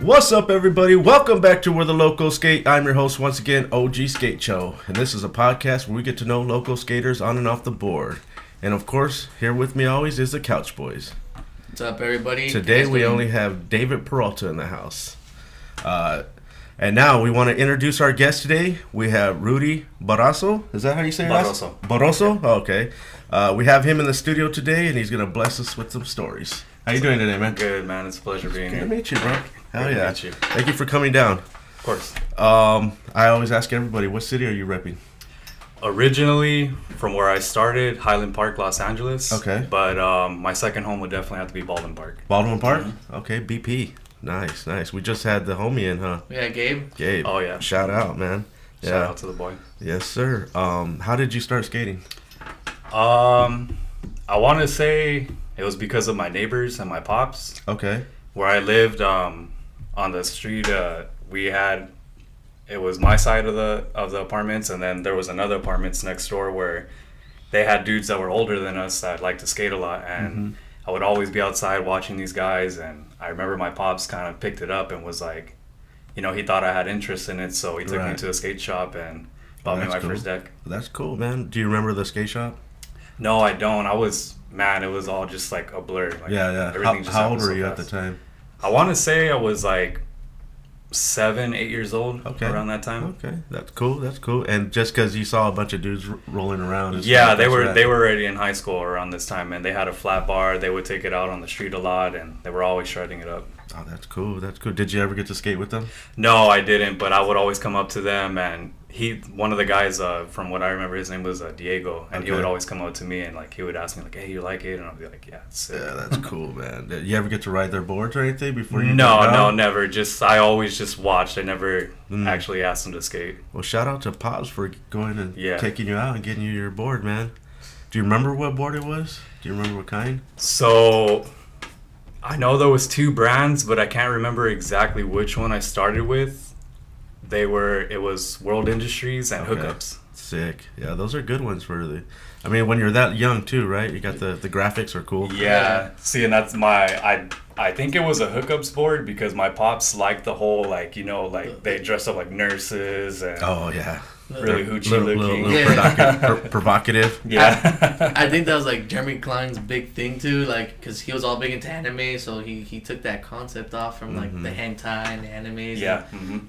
What's up, everybody? Welcome back to Where the Locals Sk8. I'm your host once again, OG Skate Show, and this is a podcast where we get to know local skaters on and off the board. And of course, here with me always is the Couch Boys. What's up, everybody? Today we only have David Peralta in the house. And now we want to introduce our guest today. We have Rudy Barroso. Is that how you say it? Barroso. Barroso? Oh, okay. We have him in the studio today, and he's going to bless us with some stories. How you doing today, man? Good, man. It's a pleasure being here. Good to meet you, bro. Hell yeah. Meet you. Thank you for coming down. Of course. I always ask everybody, what city are you repping? Originally, from where I started, Highland Park, Los Angeles. Okay. But my second home would definitely have to be Baldwin Park. Baldwin Park? Mm-hmm. Okay, BP. Nice, nice. We just had the homie in, huh? Yeah, Gabe. Gabe. Oh, yeah. Shout out, man. Shout out to the boy. Yes, sir. How did you start skating? I want to say it was because of my neighbors and my pops. Okay. Where I lived on the street, it was my side of the apartments, and then there was another apartments next door where they had dudes that were older than us that liked to skate a lot, and I would always be outside watching these guys. And I remember my pops kind of picked it up and was like, you know, he thought I had interest in it, so he took me to a skate shop and bought me my first deck. That's cool, man. Do you remember the skate shop? No, I don't. It was all just like a blur. Like, yeah. How old were you at the time? I want to say I was like 7, 8 years old. Okay. Around that time. Okay, that's cool. And just because you saw a bunch of dudes rolling around. Yeah, they were already in high school around this time, and they had a flat bar. They would take it out on the street a lot, and they were always shredding it up. Oh, that's cool. Did you ever get to skate with them? No, I didn't, but I would always come up to them, and one of the guys, from what I remember, his name was Diego, and he would always come up to me and like he would ask me like, "Hey, you like it?" And I'd be like, "Yeah, it's sick." Yeah, that's cool, man. Did you ever get to ride their boards or anything before you? No, never. I always just watched. I never actually asked them to skate. Well, shout out to Pops for going and taking you out and getting you your board, man. Do you remember what board it was? Do you remember what kind? So, I know there was 2 brands, but I can't remember exactly which one I started with. It was World Industries and Hookups. Sick. Yeah, those are good ones when you're that young too, right? You got the graphics are cool. Yeah. See, and that's I think it was a Hookups board because my pops liked the whole they dressed up like nurses and really hoochie looking. Provocative. Yeah. I think that was like Jeremy Klein's big thing too, like because he was all big into anime, so he took that concept off from like the hentai and the animes. Yeah.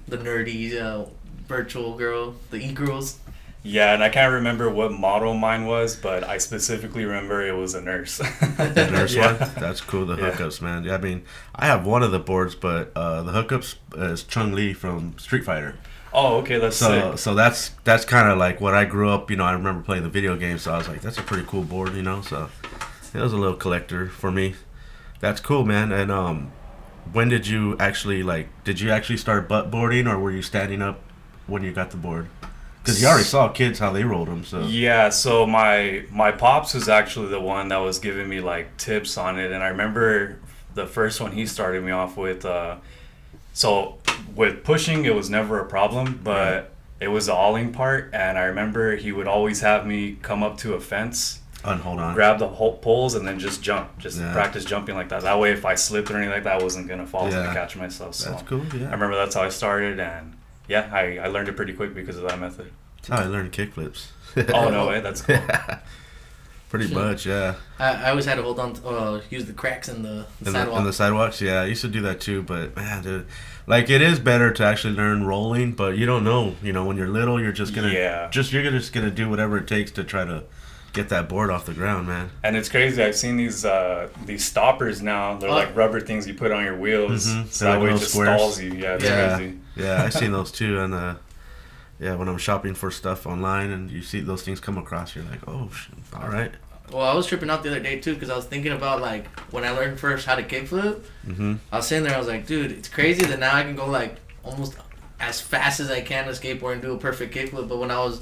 The nerdy virtual girl, the e-girls. Yeah, and I can't remember what model mine was, but I specifically remember it was a nurse. The nurse one? That's cool, the Hookups, man. Yeah, I mean, I have one of the boards, but the Hookups is Chun-Li from Street Fighter. Oh, okay, that's sick. So that's kind of like what I grew up, I remember playing the video game, so I was like, that's a pretty cool board, so it was a little collector for me. That's cool, man. And when did you actually start butt boarding, or were you standing up when you got the board? Because you already saw kids how they rolled them, so. Yeah, so my pops was actually the one that was giving me like tips on it, and I remember the first one he started me off with. So with pushing, it was never a problem, but it was the awling part, and I remember he would always have me come up to a fence, hold on, grab the poles, and then just jump, practice jumping like that. That way, if I slipped or anything like that, I wasn't gonna fall and catch myself. So that's cool. Yeah, I remember that's how I started, and. Yeah, I learned it pretty quick because of that method. That's how I learned kickflips. Oh, no way? That's cool. Pretty much, yeah. I always had to hold on to use the cracks in the sidewalk. In the sidewalks, yeah. I used to do that too, but man, dude, like it is better to actually learn rolling, but you don't know. When you're little, you're just gonna you're just gonna do whatever it takes to try to get that board off the ground, man. And it's crazy. I've seen these stoppers now. They're like rubber things you put on your wheels. So that way it just stalls you. Yeah, it's crazy. Yeah, I've seen those too. And when I'm shopping for stuff online and you see those things come across, you're like, oh, all right. Well, I was tripping out the other day too because I was thinking about like when I learned first how to kickflip. I was sitting there, I was like, dude, it's crazy that now I can go like almost as fast as I can to skateboard and do a perfect kickflip. But when I was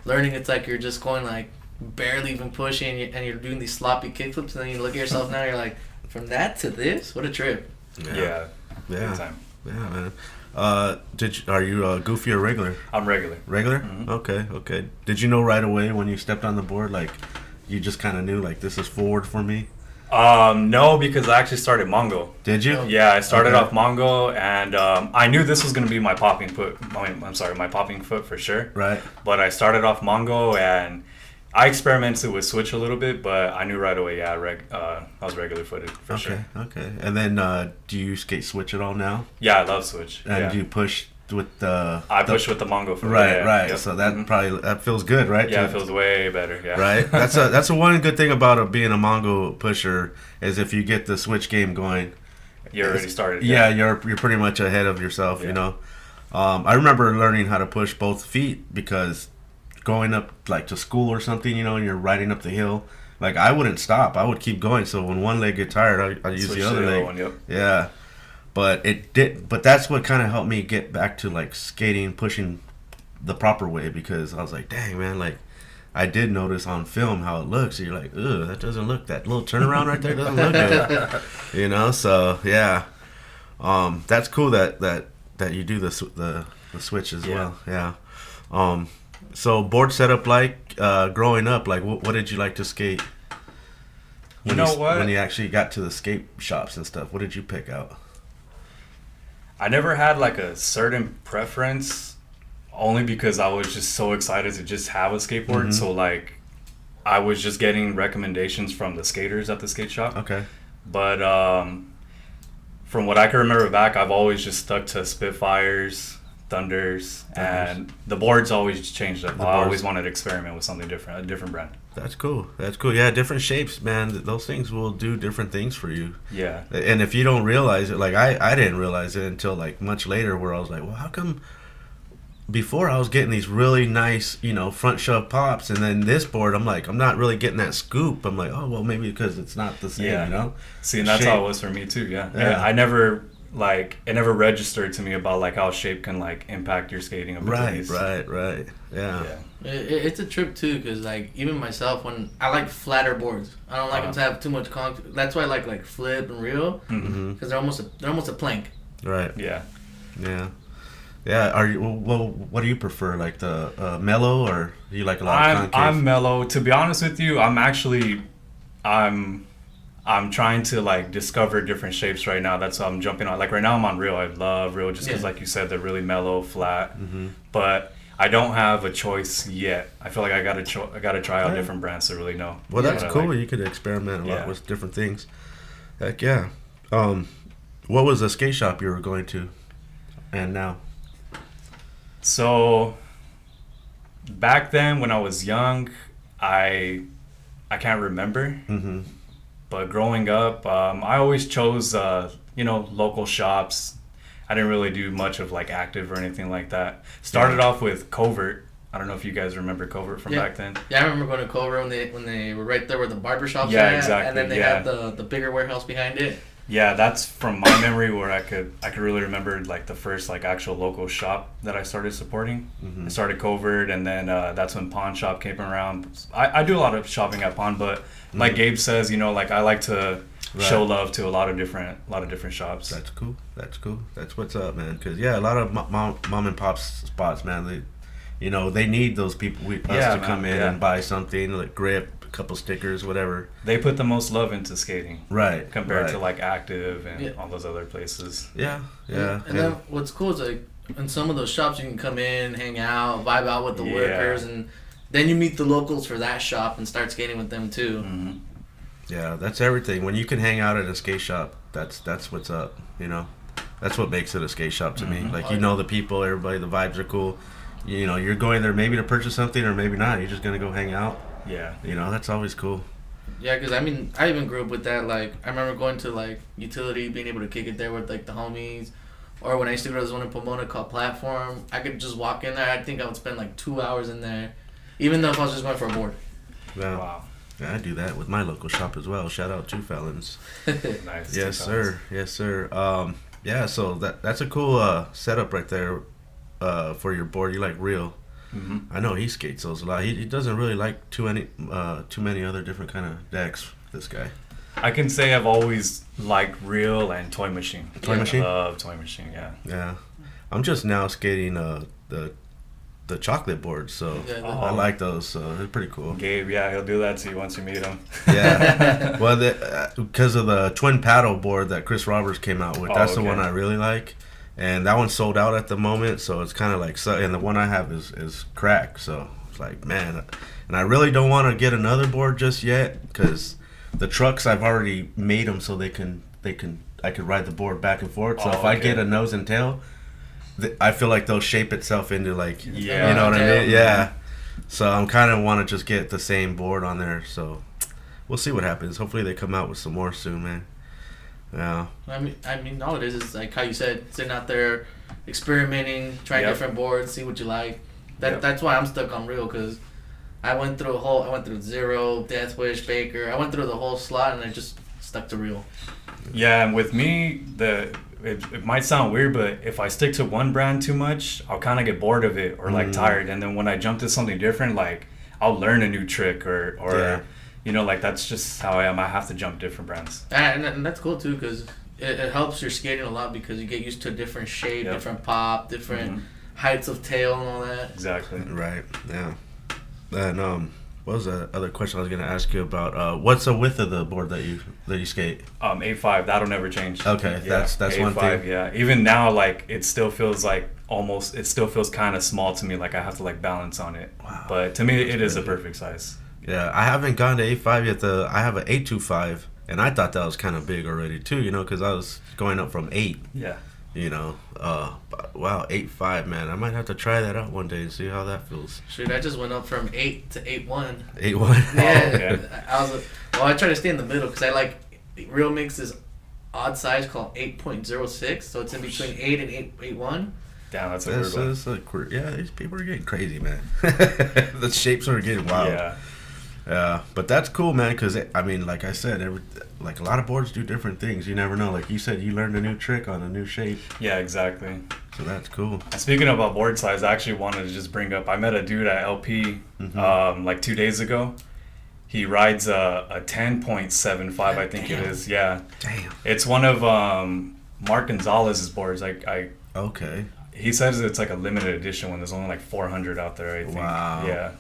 learning, it's like you're just going like barely even pushing and you're doing these sloppy kickflips, and then you look at yourself now, you're like, from that to this, what a trip. Yeah. Good time. Yeah, man. Are you goofy or regular? I'm regular. Regular? Okay. Did you know right away when you stepped on the board, like you just kind of knew like this is forward for me? No, because I actually started Mongo. Did you? Yeah, I started off Mongo, and I knew this was gonna be my popping foot. My popping foot for sure. Right. But I started off Mongo, and I experimented with Switch a little bit, but I knew right away. Yeah, I was regular footed for sure. Okay. And then, do you skate Switch at all now? Yeah, I love Switch. And do you push with the? I push with the Mongo for right. Yep. So that probably feels good, right? Yeah, it feels way better. Yeah. Right. That's a one good thing about being a Mongo pusher is if you get the Switch game going, you're already started. Yeah, you're pretty much ahead of yourself. Yeah. You know. I remember learning how to push both feet because going up like to school or something, you know, and you're riding up the hill. Like I wouldn't stop. I would keep going. So when one leg get tired, I use the other leg. One, yep. Yeah. But that's what kind of helped me get back to like skating, pushing the proper way because I was like, dang man, like I did notice on film how it looks. So you're like, ugh, that doesn't look, that little turnaround right there doesn't look good. You know, so yeah. That's cool that you do the switch as well. Yeah. So board setup like growing up, like what did you like to skate? You know what? When you actually got to the skate shops and stuff, what did you pick out? I never had like a certain preference, only because I was just so excited to just have a skateboard. Mm-hmm. So like, I was just getting recommendations from the skaters at the skate shop. Okay. But from what I can remember back, I've always just stuck to Spitfires, Thunders, and the boards always changed up. I always wanted to experiment with something different, a different brand. That's cool. Yeah, different shapes, man. Those things will do different things for you. Yeah. And if you don't realize it, like I didn't realize it until like much later, where I was like, well, how come before I was getting these really nice, you know, front shove pops, and then this board, I'm like, I'm not really getting that scoop. I'm like, oh well, maybe because it's not the same, you know. See, and that's how it was for me too. Yeah. I never it never registered to me about like how shape can like impact your skating abilities. Right. Yeah. It's a trip too, because like even myself, when I like flatter boards, I don't like them to have too much concrete. That's why I like flip and reel, because they're almost a plank. Right. Yeah. Are you well? What do you prefer, like the mellow, or do you like a lot of concave? I'm mellow. To be honest with you, I'm trying to like discover different shapes right now. That's why I'm jumping on. Like right now I'm on reel. I love reel just because like you said, they're really mellow, flat. But I don't have a choice yet. I feel like I gotta try out different brands to really know. Well, that's cool. Like. You could experiment a lot with different things. Heck yeah. What was the skate shop you were going to, and now? So back then when I was young, I can't remember. But growing up, I always chose, local shops. I didn't really do much of like active or anything like that. Started off with Covert. I don't know if you guys remember Covert from back then. Yeah, I remember going to Covert when they were right there where the barber shops at. Exactly. And then they had the bigger warehouse behind it. Yeah, that's from my memory where I could really remember like the first like actual local shop that I started supporting. I started Covert, and then that's when Pawn Shop came around. I do a lot of shopping at Pawn, but like Gabe says, like I like to show love to a lot of different shops. That's cool. That's what's up, man. Because a lot of mom and pop spots, man. They need those people to come in and buy something like grip, a couple stickers, whatever. They put the most love into skating, right? Compared to like Active and all those other places. Yeah. And then what's cool is like in some of those shops you can come in, hang out, vibe out with the workers, and then you meet the locals for that shop and start skating with them too. Yeah, that's everything. When you can hang out at a skate shop, that's what's up. That's what makes it a skate shop to me. Like the people, everybody, the vibes are cool. You're going there maybe to purchase something or maybe not. You're just gonna go hang out. Yeah. That's always cool. Yeah, because I even grew up with that. Like I remember going to like utility, being able to kick it there with like the homies, or when I used to go to this one in Pomona called Platform, I could just walk in there. I think I would spend like 2 hours in there, even though if I was just going for a board. Yeah. Wow. Yeah, I do that with my local shop as well. Shout out to Fallon's. Nice. Yes, sir. Yeah, so that's a cool setup right there for your board. You like reel. I know he skates those a lot. He doesn't really like too many other different kind of decks, this guy. I can say I've always liked reel and toy machine. Toy machine? I love toy machine, yeah. Yeah. I'm just now skating the the chocolate boards. So Yeah, I like those. So they're pretty cool. Gabe, yeah, he'll do that to you once you meet him. Yeah. Well, because of the twin paddle board that Chris Roberts came out with, that's the one I really like. And that one's sold out at the moment, so it's kind of like, and the one I have is cracked, so it's like, man, and I really don't want to get another board just yet, because the trucks, I've already made them so I could ride the board back and forth, so if I get a nose and tail, I feel like they'll shape itself into like, you know what I mean? Yeah. So I'm kind of want to just get the same board on there, so we'll see what happens. Hopefully they come out with some more soon, man. Yeah. I mean, all it is like how you said, sitting out there, experimenting, trying different boards, see what you like. That's why I'm stuck on Real, because I went through Zero, Death Wish, Baker. I went through the whole slot, and I just stuck to Real. Yeah, and with me, it might sound weird, but if I stick to one brand too much, I'll kind of get bored of it or like tired. And then when I jump to something different, like I'll learn a new trick or you know, like that's just how I am. I have to jump different brands. And that's cool too, because it helps your skating a lot, because you get used to a different shape, different pop, different heights of tail and all that. Exactly. Right. Yeah. And what was the other question I was gonna ask you about? What's the width of the board that you skate? 8.5. That'll never change. Okay, that's 8.5, one thing. Yeah. Even now, like it still feels like it still feels kind of small to me. Like I have to like balance on it. Wow. But to me, it is a perfect size. Yeah, I haven't gone to 8.5 yet. I have an 8.25, and I thought that was kind of big already too. You know, because I was going up from 8. Yeah. You know, but, wow, 8.5, man. I might have to try that out one day and see how that feels. Shoot, I just went up from 8 to 8.1. 8.1. Yeah. I try to stay in the middle, because I like Real makes this odd size called 8.06, so it's in between 8 and 8.1. Damn, that's a weird one. Yeah, these people are getting crazy, man. The shapes are getting wild. Yeah. But that's cool, man, because, I mean, like I said, like a lot of boards do different things. You never know. Like you said, you learned a new trick on a new shape. Yeah, exactly. So that's cool. Speaking about board size, I actually wanted to just bring up, I met a dude at LP like 2 days ago. He rides a 10.75, I think it is. Yeah. Damn. It's one of Mark Gonzalez's boards. Okay. He says it's like a limited edition when there's only like 400 out there, I think. Wow. Yeah.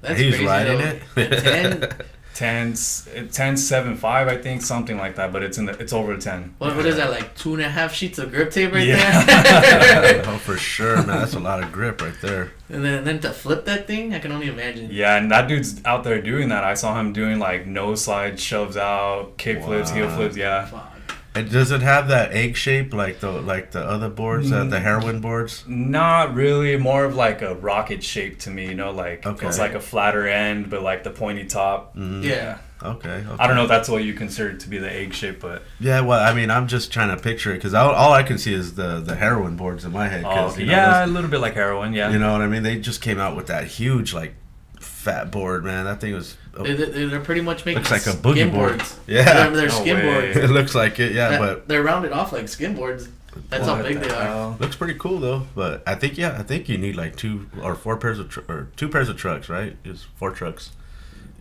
That's He's crazy, riding though. it. 10.75, I think, something like that, but it's over 10. What is that, like 2.5 sheets of grip tape right there? Oh, for sure, man. That's a lot of grip right there. And then to flip that thing, I can only imagine. Yeah, and that dude's out there doing that. I saw him doing like nose slides, shoves out, kick flips, heel flips. Yeah. Fuck. And does it have that egg shape like the other boards, the heroin boards? Not really. More of like a rocket shape to me. You know, like it's like a flatter end, but like the pointy top. Yeah. Okay. I don't know if that's what you consider to be the egg shape, but yeah. Well, I mean, I'm just trying to picture it, because all I can see is the heroin boards in my head. You know, a little bit like heroin. Yeah. You know what I mean? They just came out with that huge like fat board, man. That thing was. They're pretty much making looks like a boogie board. Boards. Yeah, they're skim boards. It looks like it, yeah, but they're rounded off like skim boards. That's how big they are. Looks pretty cool though. But I think you need like 2 or 4 pairs of 2 pairs of trucks, right? Just 4 trucks.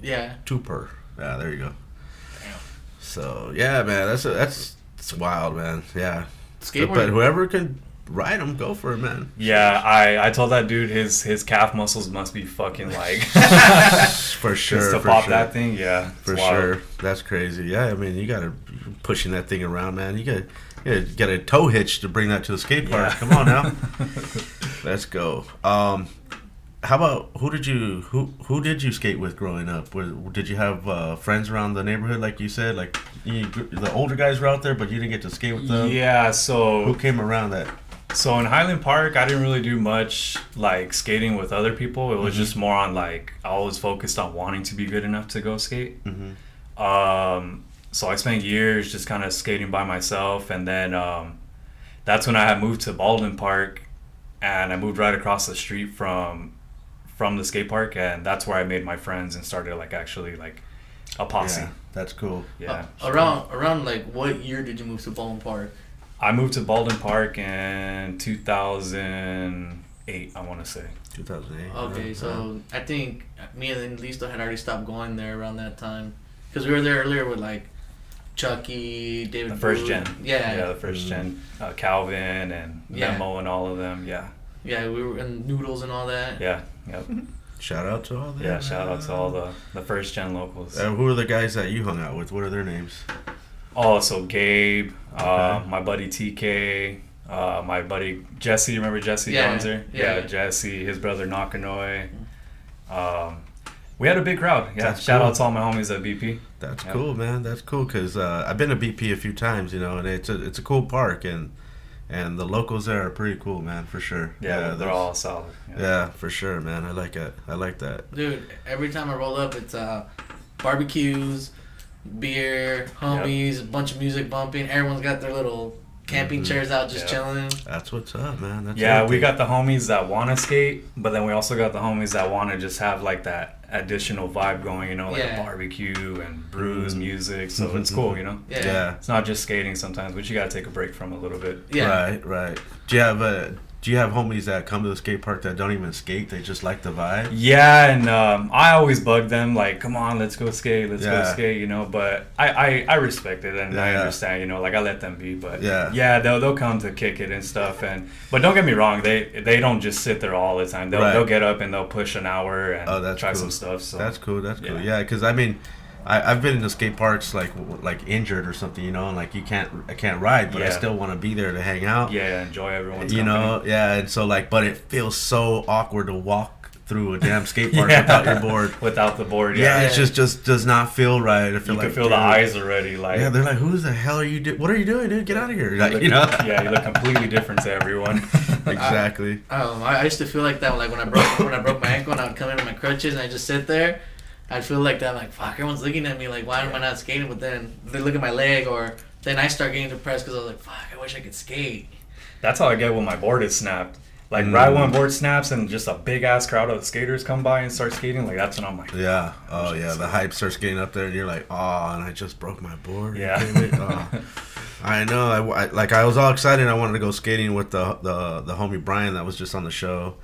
Yeah. 2 per. Yeah, there you go. Damn. So yeah, man, it's wild, man. Yeah. Skateboard. But whoever can ride them, go for it, man. Yeah, I told that dude his calf muscles must be fucking like for sure. Just to pop that thing, yeah, for sure. That's crazy. Yeah, I mean, you're pushing that thing around, man. You got a tow hitch to bring that to the skate park. Yeah. Come on now. Let's go. How about who did you skate with growing up? Did you have friends around the neighborhood, like you said? Like the older guys were out there, but you didn't get to skate with them. Yeah. So who came around that? So in Highland Park, I didn't really do much like skating with other people. It was just more on like I was focused on wanting to be good enough to go skate. So I spent years just kind of skating by myself, and then that's when I had moved to Baldwin Park, and I moved right across the street from the skate park, and that's where I made my friends and started like actually like a posse. Yeah, that's cool. Yeah. Around like what year did you move to Baldwin Park? I moved to Baldwin Park in 2008, I want to say. 2008. Okay, so I think me and Listo had already stopped going there around that time, because we were there earlier with like Chucky, David. The first gen. Yeah. Yeah, the first gen. Calvin and Memo and all of them. Yeah. Yeah, we were in noodles and all that. Yeah. Yep. Shout out to all that. Yeah. Shout out to all the first gen locals. Who are the guys that you hung out with? What are their names? Oh, so Gabe, my buddy TK, my buddy Jesse. Remember Jesse Gonzer? Yeah, Jesse. His brother Nakanoy. We had a big crowd. Yeah. Shout out to all my homies at BP. That's cool, man. That's cool because I've been to BP a few times, you know, and it's a cool park, and the locals there are pretty cool, man, for sure. Yeah, they're all solid. Yeah, for sure, man. I like it. I like that. Dude, every time I roll up, it's barbecues, beer, homies, a bunch of music bumping. Everyone's got their little camping chairs out just chilling. That's what's up, man. That's we got the homies that want to skate, but then we also got the homies that want to just have like that additional vibe going, you know, like a barbecue and brews, music. So it's cool, you know. Yeah. It's not just skating sometimes, but you gotta take a break from it a little bit. Yeah. Right. Do you have homies that come to the skate park that don't even skate? They just like the vibe? Yeah, and I always bug them, like, come on, let's go skate, go skate, you know. But I respect it, and I understand, you know, like, I let them be. But they'll come to kick it and stuff. But don't get me wrong, they don't just sit there all the time. They'll get up and they'll push an hour and try some stuff. So that's cool. Cool. Yeah, because I mean, I've been in the skate parks like injured or something, you know, and like I can't ride, but I still want to be there to hang out. Yeah, enjoy everyone's company. Know, and so like, but it feels so awkward to walk through a damn skate park without your board. Without the board, it just does not feel right. I feel you can feel the eyes already, like they're like, who the hell are you? What are you doing, dude? Get out of here! Like, you know? You look completely different to everyone. Exactly. I used to feel like that, like when I broke my ankle and I would come in with my crutches and I just sit there. I feel like that, like, fuck, everyone's looking at me, like, why am I not skating? But then they look at my leg, or then I start getting depressed because I was like, fuck, I wish I could skate. That's how I get when my board is snapped. Like, right when my board snaps and just a big-ass crowd of skaters come by and start skating, like, that's when I'm like... Yeah. Oh, yeah, the hype starts getting up there, and you're like, oh, and I just broke my board. Yeah. I know. I was all excited. I wanted to go skating with the homie Brian that was just on the show.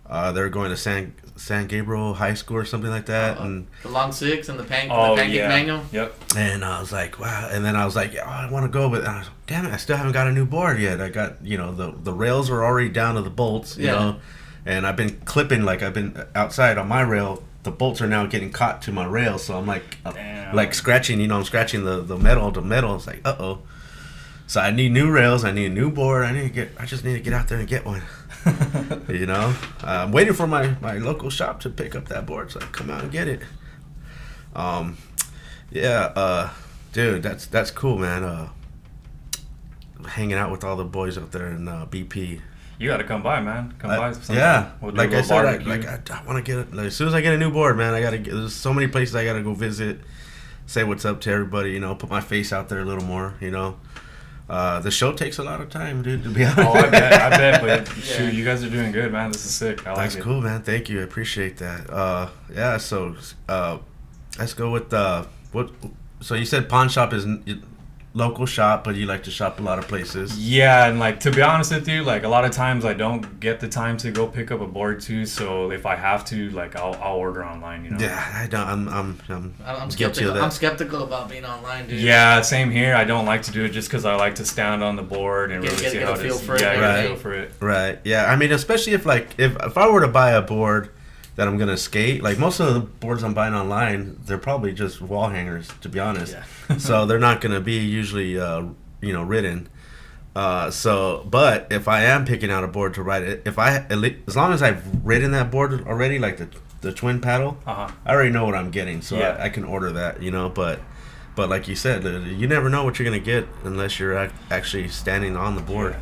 They were going to San Gabriel High School or something like that, and the long six and the pancake mango. Yep. And I was like, wow. And then I was like, I want to go, but I was like, damn it, I still haven't got a new board yet. I got, you know, the rails are already down to the bolts, you know, and I've been clipping, like I've been outside on my rail. The bolts are now getting caught to my rail, so I'm like scratching, you know, I'm scratching the metal to metal. It's like, uh-oh. So I need new rails. I need a new board. I just need to get out there and get one. You know, I'm waiting for my local shop to pick up that board, so I come out and get it. Dude, that's cool, man. Hanging out with all the boys out there in BP. You got to come by, man. Come by. Sometime. Yeah, we'll like I said, I want to get it. Like, as soon as I get a new board, man, there's so many places I gotta go visit, say what's up to everybody. You know, put my face out there a little more. You know. The show takes a lot of time, dude, to be honest. Oh, I bet, but shoot, you guys are doing good, man. This is sick. I like it. That's cool, man. Thank you. I appreciate that. So let's go with what. So you said pawn shop is local shop, but you like to shop a lot of places. Yeah, and like, to be honest with you, like, a lot of times I don't get the time to go pick up a board too, so if I have to, like, I'll order online, you know. Yeah, I don't. I'm skeptical. I'm skeptical about being online, dude. Yeah, same here. I don't like to do it just because I like to stand on the board and really see how it is. Feel for it. Right. Yeah. I mean, especially if I were to buy a board that I'm gonna skate, like most of the boards I'm buying online, they're probably just wall hangers, to be honest. Yeah. So they're not gonna be usually ridden. But if I am picking out a board to ride it, as long as I've ridden that board already, like the twin paddle, I already know what I'm getting, so I can order that, you know. But like you said, you never know what you're gonna get unless you're actually standing on the board. Yeah.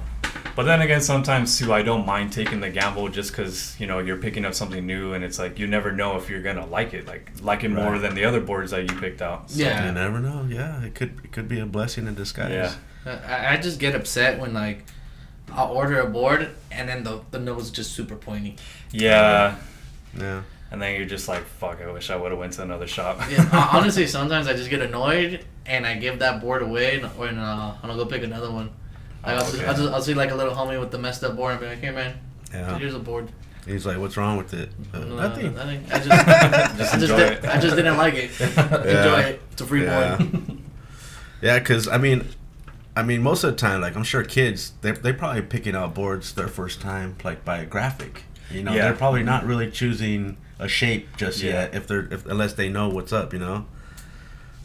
But then again, sometimes too, I don't mind taking the gamble just because, you know, you're picking up something new, and it's like you never know if you're gonna like it more than the other boards that you picked out. So. Yeah, you never know. Yeah, it could be a blessing in disguise. Yeah, I just get upset when, like, I'll order a board and then the nose is just super pointy. Yeah. Yeah. And then you're just like, fuck, I wish I would have went to another shop. Yeah, honestly, sometimes I just get annoyed and I give that board away, and I'll go pick another one. Like, I'll see like a little homie with the messed up board and be like, hey man, here's a board. He's like, what's wrong with it? Nothing. I just didn't like it. Enjoy it. It's a free board. Yeah, because I mean, I mean, most of the time, like I'm sure kids, they probably picking out boards their first time, like by a graphic. You know, they're probably not really choosing a shape just yet, unless they know what's up. You know.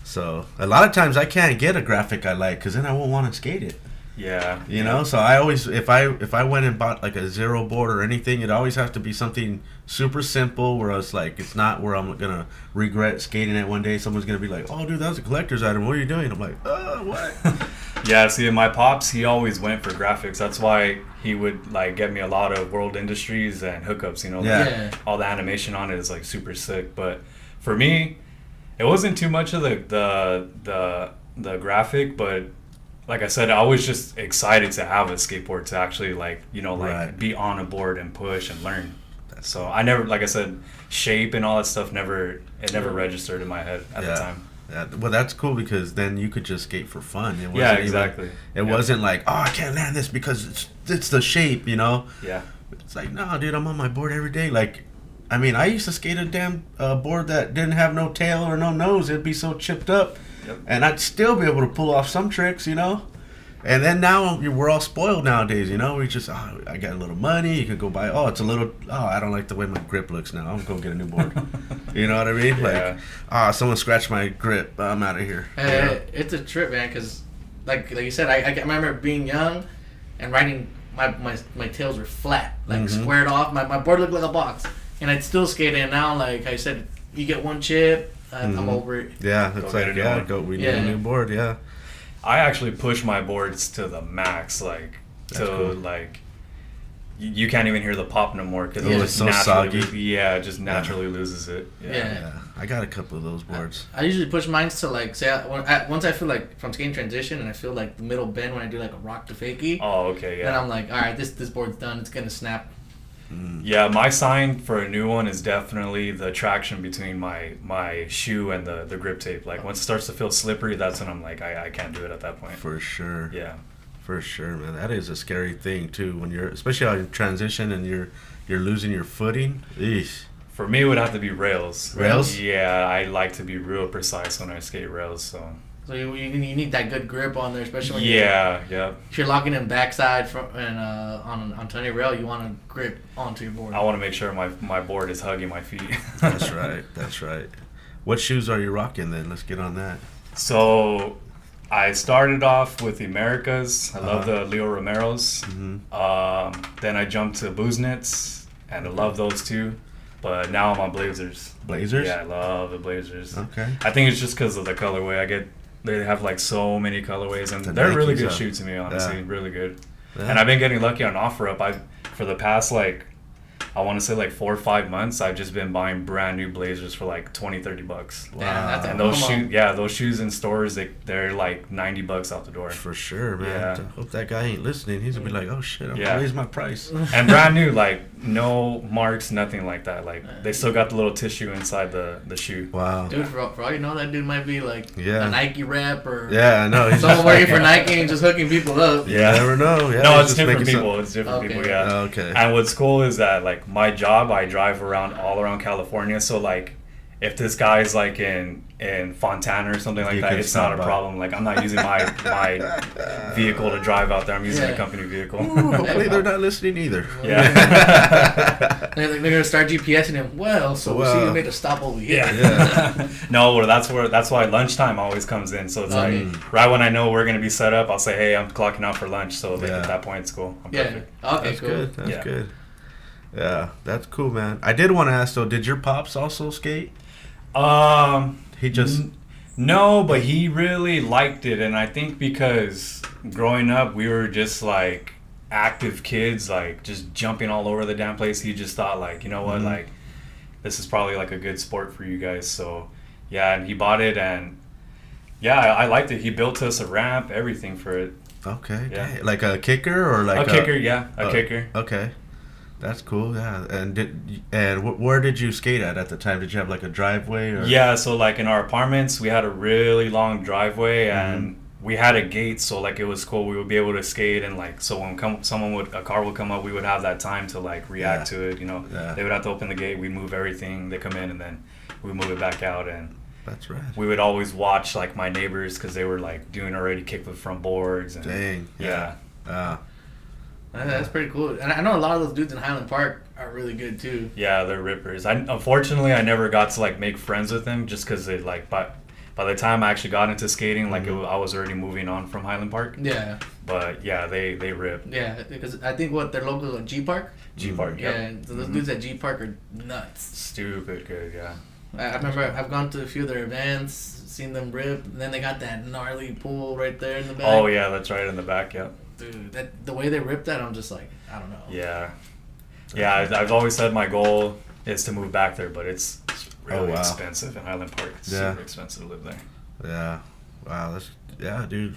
So a lot of times I can't get a graphic I like because then I won't want to skate it. Yeah. You know, so I always, if I went and bought like a zero board or anything, it always has to be something super simple where it's like, it's not where I'm gonna regret skating it one day. Someone's gonna be like, oh dude, that was a collector's item, what are you doing? I'm like, what? Yeah, see, my pops, he always went for graphics. That's why he would like get me a lot of World Industries and hookups, you know. Like, all the animation on it is like super sick. But for me, it wasn't too much of the graphic, but like I said, I was just excited to have a skateboard to actually like, you know, like be on a board and push and learn. So I never, like I said, shape and all that stuff never registered in my head at the time. Yeah, well, that's cool because then you could just skate for fun. It wasn't exactly. It wasn't like, oh, I can't land this because it's the shape, you know. Yeah. It's like, no, dude, I'm on my board every day. Like, I mean, I used to skate a damn board that didn't have no tail or no nose. It'd be so chipped up. Yep. And I'd still be able to pull off some tricks, you know. And then now we're all spoiled nowadays, you know. We just, I got a little money. You can go buy. It's a little. I don't like the way my grip looks now. I'm gonna go get a new board. You know what I mean? Yeah. Like, someone scratched my grip. I'm out of here. It's a trip, man. Because, like you said, I remember being young and riding. My tails were flat, like squared off. My board looked like a box, and I'd still skate it. And now, like I said, you get one chip. I'm over it. Yeah, it's like, we need a new board, yeah. I actually push my boards to the max, like, like, you can't even hear the pop no more because it's so soggy. It just naturally loses it. Yeah. I got a couple of those boards. I usually push mine to, like, say, once I feel like, if I'm skating transition and I feel like the middle bend when I do, like, a rock to fakie. Oh, okay, yeah. Then I'm like, all right, this board's done. It's going to snap. Yeah, my sign for a new one is definitely the traction between my shoe and the grip tape. Like once it starts to feel slippery, that's when I'm like, I can't do it at that point. For sure. Yeah. For sure, man. That is a scary thing too when you're, especially on transition and you're losing your footing. Eesh. For me, it would have to be rails. Rails? Yeah, I like to be real precise when I skate rails. So you need that good grip on there, especially when if you're locking in backside on Tony rail, you want to grip onto your board. I want to make sure my board is hugging my feet. That's right. That's right. What shoes are you rocking then? Let's get on that. So I started off with the Americas. I love the Leo Romeros. Then I jumped to Booznets, and I love those too. But now I'm on Blazers. Blazers? Yeah, I love the Blazers. Okay. I think it's just because of the colorway. They have like so many colorways, and they're a really good shoe to me, honestly. Yeah. Really good. Yeah. And I've been getting lucky on OfferUp. For the past like, I want to say like 4 or 5 months, I've just been buying brand new Blazers for like $20-$30. Wow. And those shoes in stores, they're like $90 out the door. For sure, man. Yeah. I hope that guy ain't listening. He's gonna be like, oh shit, I'm gonna raise my price. And brand new, like no marks, nothing like that. Like they still got the little tissue inside the shoe. Wow. Dude, for all you know, that dude might be like a Nike rep or I know. He's someone working for Nike and just hooking people up. Yeah, you never know. Yeah, no, it's different people. It's different people. Yeah. Okay. And what's cool is that like my job, I drive all around California. So like, if this guy's like in Fontana or something like that, it's not a problem. Like I'm not using my vehicle to drive out there. I'm using a company vehicle. Ooh, hopefully they're not listening either. Yeah. They're gonna start GPSing him. We see you made a stop over here. Yeah. No, that's why lunchtime always comes in. So it's like right when I know we're gonna be set up, I'll say, hey, I'm clocking out for lunch. So like, at that point, it's cool. I'm perfect. Okay, that's cool. Good. That's good. Yeah, that's cool, man. I did want to ask though, did your pops also skate? He just no, but he really liked it, and I think because growing up we were just like active kids, like just jumping all over the damn place. He just thought like, you know what, like this is probably like a good sport for you guys. So yeah, and he bought it, and I liked it. He built us a ramp, everything for it. Okay, like a kicker or like a kicker, a kicker. Okay. That's cool, yeah. And where did you skate at the time? Did you have like a driveway? Or? Yeah, so like in our apartments, we had a really long driveway, and we had a gate, so like it was cool. We would be able to skate, and like so when a car would come up, we would have that time to like react to it. You know, they would have to open the gate, we'd move everything, they come in, and then we move it back out. And That's right. We would always watch like my neighbors because they were like doing already kickflip front boards. And, Dang. Yeah. That's pretty coal. And I know a lot of those dudes in Highland Park are really good too. Yeah, they're rippers. Unfortunately, I never got to like make friends with them just because they like, by the time I actually got into skating, like I was already moving on from Highland Park. Yeah. But yeah, they rip. Yeah, because I think their local G Park. G Park. Yeah. And so those dudes at G Park are nuts. Stupid good. Yeah. I remember I've gone to a few of their events, seen them rip, and then they got that gnarly pool right there in the back. Oh yeah, that's right in the back. Yeah. Dude, the way they ripped that, I'm just like, I don't know. Yeah. Yeah, I've always said my goal is to move back there, but it's really expensive in Highland Park. It's super expensive to live there. Yeah. Wow. Dude.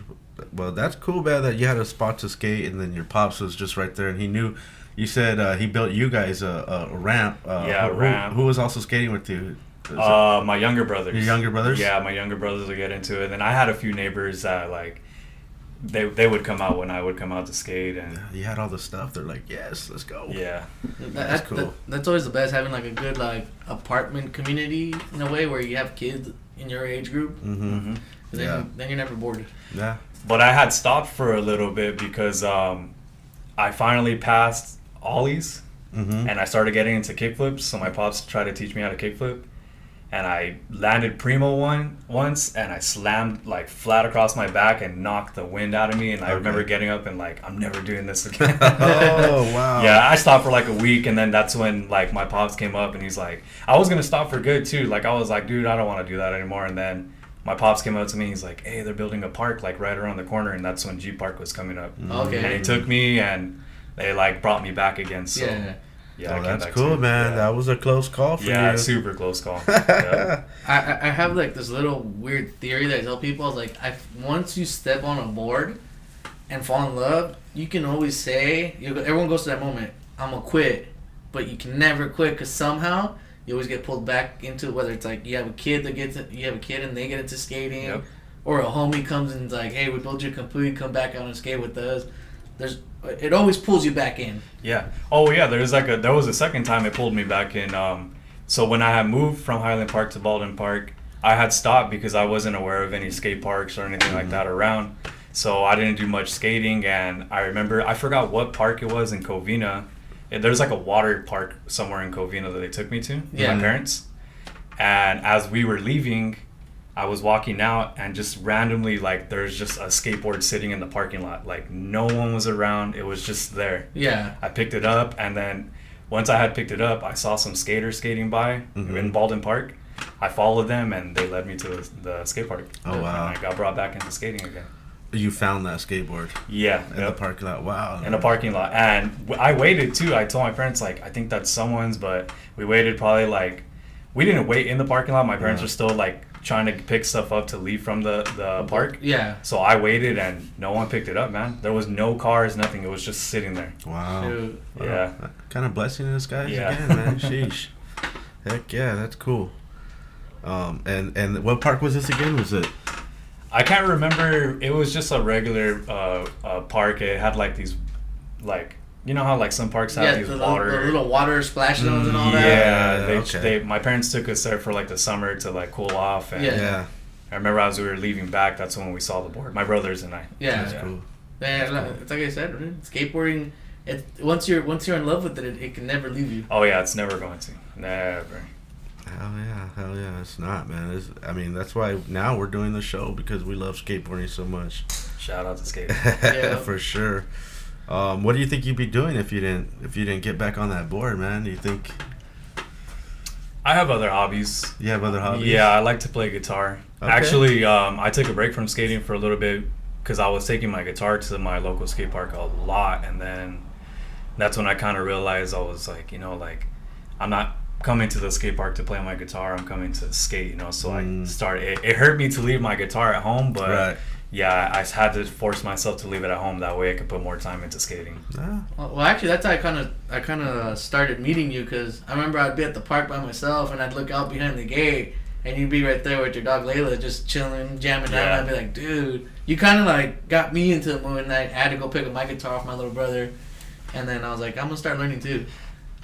Well, that's cool, man, that you had a spot to skate, and then your pops was just right there, and he knew. You said he built you guys a ramp. Ramp. Who was also skating with you? My younger brothers. Your younger brothers? Yeah, my younger brothers would get into it. And I had a few neighbors that, like, they would come out when I would come out to skate. And you had all the stuff. They're like, yes, let's go. Yeah. That's cool. That's always the best, having, like, a good, like, apartment community, in a way, where you have kids in your age group. Mm-hmm. Then you're never bored. Yeah. But I had stopped for a little bit because I finally passed ollies. Mm-hmm. And I started getting into kickflips. So my pops tried to teach me how to kickflip. And I landed primo once, and I slammed like flat across my back and knocked the wind out of me. And I remember getting up and like, I'm never doing this again. Oh wow! Yeah, I stopped for like a week, and then that's when like my pops came up, and he's like, I was gonna stop for good too. Like I was like, dude, I don't want to do that anymore. And then my pops came up to me. He's like, hey, they're building a park like right around the corner, and that's when G Park was coming up. Okay. And he took me, and they like brought me back again. So. Yeah, that's cool, man. Yeah. That was a close call for you. Yeah, super close call. Yeah. I have like this little weird theory that I tell people. Like, once you step on a board and fall in love, you can always say, everyone goes to that moment, I'm gonna quit, but you can never quit because somehow you always get pulled back into, whether it's like you have a kid and they get into skating, or a homie comes and is like, hey, we built you a complete, come back out and skate with us. It always pulls you back in. Yeah. Oh yeah. There was a second time it pulled me back in. So when I had moved from Highland Park to Baldwin Park, I had stopped because I wasn't aware of any skate parks or anything like that around. So I didn't do much skating, and I forgot what park it was in Covina. There's like a water park somewhere in Covina that they took me to with my parents. And as we were leaving, I was walking out, and just randomly, like, there's just a skateboard sitting in the parking lot. Like, no one was around. It was just there. Yeah. I picked it up, and then once I had picked it up, I saw some skaters skating by in Baldwin Park. I followed them, and they led me to the skate park. Oh, wow. And I got brought back into skating again. You found that skateboard? Yeah. In the parking lot. Wow. In the parking lot. And I waited, too. I told my parents, like, I think that's someone's, but we waited probably, like, we didn't wait in the parking lot. My parents were still, like, trying to pick stuff up to leave from the park. Yeah. So I waited, and no one picked it up, man. There was no cars, nothing. It was just sitting there. Wow. Dude. Yeah. What kind of blessing in disguise again, man. Sheesh. Heck yeah, that's cool. And what park was this again? Was it? I can't remember. It was just a regular park. It had like these, like, you know how like some parks have these water, the little water splash zones and all that. Yeah, they my parents took us there for like the summer to like cool off. And I remember as we were leaving back, that's when we saw the board. My brothers and I. Yeah, that's cool. Yeah, it's like I said, skateboarding. Once you're in love with it, it can never leave you. Oh yeah, it's never going to. Never. Hell yeah, it's not, man. I mean, that's why now we're doing the show, because we love skateboarding so much. Shout out to skating. Yeah, for sure. What do you think you'd be doing if you didn't get back on that board, man? Do you think? I have other hobbies. You have other hobbies? Yeah, I like to play guitar. Okay. Actually, I took a break from skating for a little bit because I was taking my guitar to my local skate park a lot, and then that's when I kind of realized I was like, like, I'm not coming to the skate park to play my guitar. I'm coming to skate, So I started. It hurt me to leave my guitar at home, but. Right. Yeah, I had to force myself to leave it at home. That way I could put more time into skating. Well, actually, that's how I kind of started meeting you, because I remember I'd be at the park by myself, and I'd look out behind the gate, and you'd be right there with your dog Layla, just chilling, jamming out. And I'd be like, dude, you kind of like got me into it when I had to go pick up my guitar off my little brother, and then I was like, I'm gonna start learning too.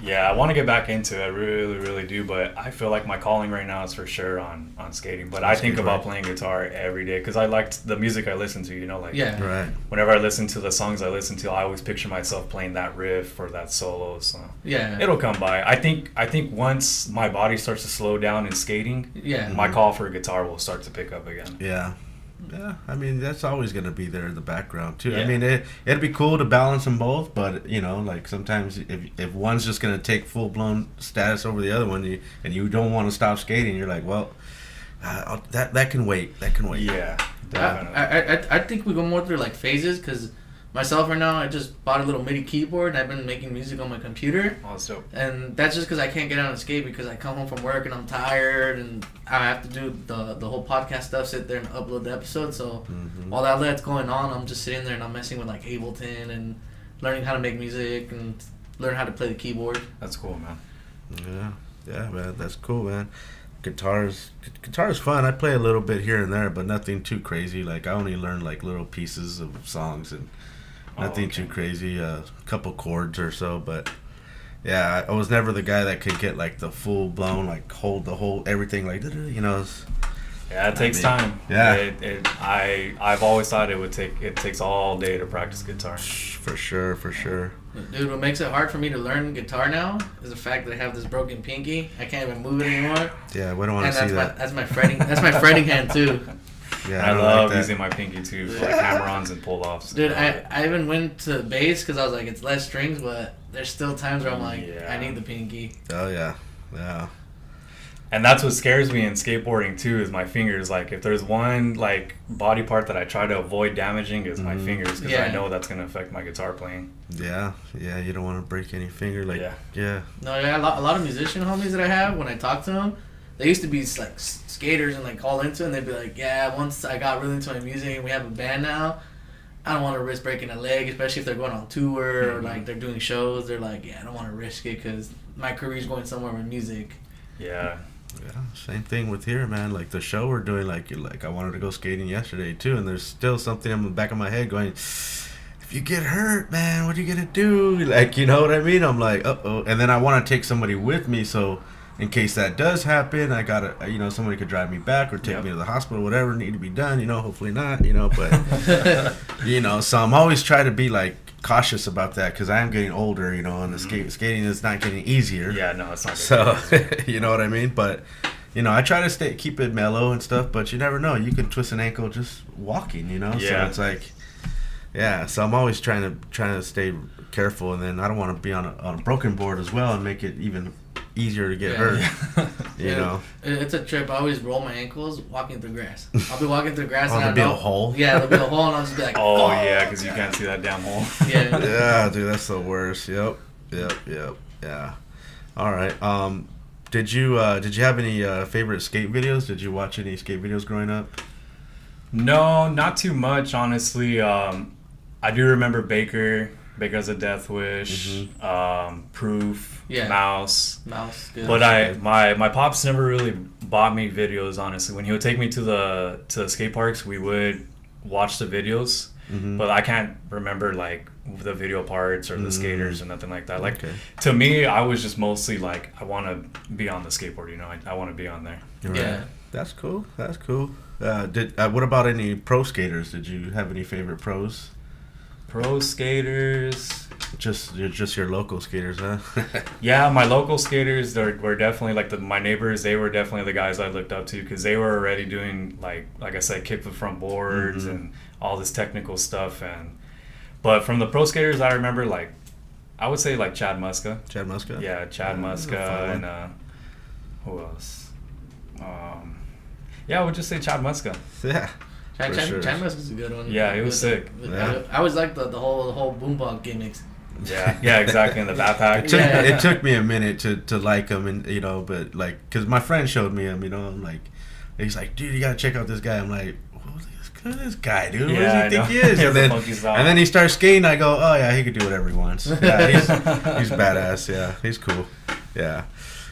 Yeah, I want to get back into it. I really, really do. But I feel like my calling right now is for sure on skating. But I think about playing guitar every day because I liked the music I listen to. You know, like whenever I listen to the songs I listen to, I always picture myself playing that riff or that solo. So it'll come by. I think once my body starts to slow down in skating, my call for a guitar will start to pick up again. Yeah. Yeah, I mean, that's always going to be there in the background, too. Yeah. I mean, it'd be cool to balance them both, but, you know, like, sometimes if one's just going to take full-blown status over the other one, and you don't want to stop skating, you're like, well, that can wait. That can wait. Yeah, definitely. I think we go more through, like, phases, because myself right now, I just bought a little MIDI keyboard, and I've been making music on my computer. Oh, that's dope. And that's just because I can't get out and skate because I come home from work and I'm tired, and I have to do the whole podcast stuff, sit there and upload the episode. So while that's going on, I'm just sitting there and I'm messing with, like, Ableton and learning how to make music and learn how to play the keyboard. That's cool, man. Yeah, man, that's cool, man. Guitar is fun. I play a little bit here and there, but nothing too crazy. Like, I only learn, like, little pieces of songs and nothing too crazy, a couple chords or so, but yeah, I was never the guy that could get like the full blown, like hold the whole everything, like, you know. Yeah, it takes time. Yeah, I've always thought it takes all day to practice guitar. For sure. Dude, what makes it hard for me to learn guitar now is the fact that I have this broken pinky. I can't even move it anymore. Yeah, we don't want to see that. That's my fretting. That's my fretting hand too. Yeah, I love like using my pinky too for like hammer-ons and pull-offs. Dude, I even went to bass because I was like, it's less strings, but there's still times where I'm like, I need the pinky. Oh yeah. And that's what scares me in skateboarding too, is my fingers. Like, if there's one like body part that I try to avoid damaging, is my fingers, because I know that's gonna affect my guitar playing. Yeah, you don't want to break any finger. Like, No, a lot of musician homies that I have, when I talk to them, they used to be like skaters and like call into it, and they'd be like, yeah, once I got really into my music and we have a band now, I don't want to risk breaking a leg, especially if they're going on tour or like they're doing shows. They're like, I don't want to risk it because my career's going somewhere with music. Yeah, same thing with here, man. Like the show we're doing, like I wanted to go skating yesterday too, and there's still something in the back of my head going, if you get hurt, man, what are you gonna do? Like, you know what I mean? I'm like, uh-oh. And then I want to take somebody with me, so in case that does happen, I gotta, somebody could drive me back or take me to the hospital, whatever need to be done, hopefully not, but, so I'm always trying to be like cautious about that because I am getting older, and the skating is not getting easier. Yeah, no, it's not. So, you know what I mean? But, I try to keep it mellow and stuff, but you never know. You can twist an ankle just walking, Yeah. So it's like, so I'm always trying to stay careful, and then I don't want to be on a broken board as well and make it even easier to get hurt. You know, it's a trip. I always roll my ankles walking through grass. I'll be walking through grass and there'll be a hole. Yeah, there'll be a hole, and I'll just be like, oh yeah, because you can't see that damn hole. Yeah, dude, that's the worst. Yep. Yeah. All right. Did you have any favorite skate videos? Did you watch any skate videos growing up? No, not too much, honestly. I do remember Baker as a Death Wish, Proof, Mouse. Good. But my pops never really bought me videos, honestly. When he would take me to the skate parks, we would watch the videos, but I can't remember like the video parts or the skaters or nothing like that. Like to me, I was just mostly like, I want to be on the skateboard. I want to be on there. Right. Yeah, that's cool. What about any pro skaters? Did you have any favorite pros? Pro skaters, just your local skaters, huh? Yeah, my local skaters were definitely like my neighbors. They were definitely the guys I looked up to because they were already doing like I said, kickflip front boards and all this technical stuff. But from the pro skaters, I remember like I would say like Chad Muska. Yeah, Chad Muska and who else? I would just say Chad Muska. Yeah. Chad Musk is a good one. Yeah, he was sick. I always liked the whole boombox gimmicks. Yeah, exactly. In the backpack. It took me a minute to like him, and but like, cause my friend showed me him. I'm like, he's like, dude, you gotta check out this guy. I'm like, who's this guy, dude? What does he think he is? And then he starts skating. I go, oh yeah, he could do whatever he wants. Yeah, he's badass. Yeah, he's cool. Yeah.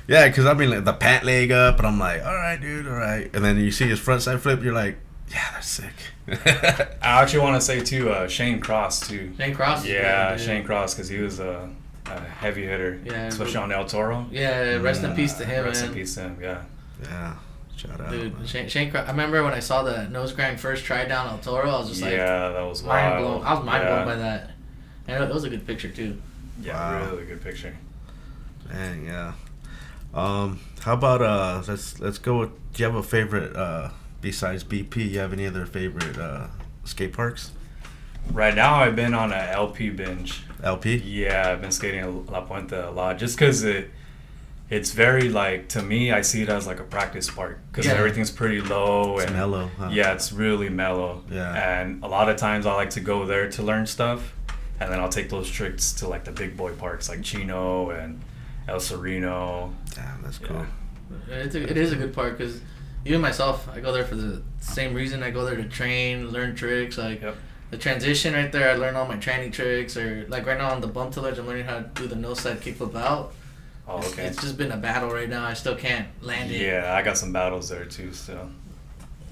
Yeah, cause I mean like the pant leg up, and I'm like, all right, dude, all right. And then you see his front side flip, you're like, yeah, that's sick. I actually want to say too, Shane Cross too. Shane Cross. Yeah, Shane Cross, because he was heavy hitter, Yeah, especially on El Toro. Yeah, rest in peace to him, Rest man. in peace to him, yeah. Yeah. Shout out. Dude, Shane, I remember when I saw the nose grind first try down El Toro, I was just like, yeah, that was mind wild. blown. I was mind blown by that. And it was a good picture too. Yeah, Wow. really good picture. Dang, yeah. How about let's go with, do you have a favorite besides BP? You have any other favorite skate parks? Right now, I've been on a LP binge. LP? Yeah, I've been skating La Puente a lot, just because it's very, like, to me, I see it as like a practice park, because everything's pretty low. It's and mellow, huh? Yeah, it's really mellow. Yeah. And a lot of times I like to go there to learn stuff, and then I'll take those trips to, like, the big boy parks, like Chino and El Sereno. Damn, that's cool. It is a good park because even myself, I go there for the same reason. I go there to train, learn tricks. Like the transition right there, I learn all my training tricks. Or like right now on the bump tillage, I'm learning how to do the no side kickflip out. Oh, okay. It's just been a battle right now. I still can't land it. Yeah, I got some battles there too. So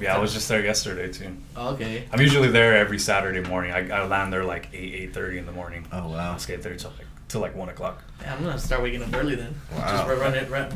yeah, I was just there yesterday too. Oh, okay. I'm usually there every Saturday morning. I land there like 8:30 in the morning. Oh wow. I skate there till like 1 o'clock. Yeah, I'm gonna start waking up early then. Wow. Just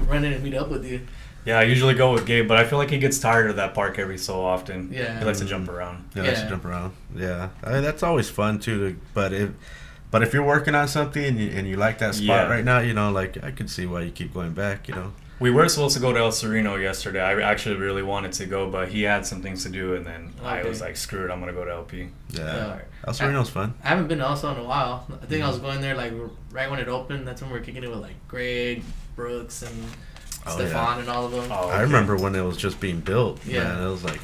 run in and meet up with you. Yeah, I usually go with Gabe, but I feel like he gets tired of that park every so often. Yeah. He likes to jump around. Yeah, let's jump around. Yeah, I mean, that's always fun too. But if you're working on something and you like that spot right now, you know, like I could see why you keep going back. You know. We were supposed to go to El Sereno yesterday. I actually really wanted to go, but he had some things to do, and then I was like, "Screw it, I'm gonna go to LP." Yeah, El Sereno's fun. I haven't been to Elsa in a while. I think I was going there like right when it opened. That's when we were kicking it with like Greg, Brooks, and Stefan and all of them. I remember when it was just being built. Yeah, man, it was like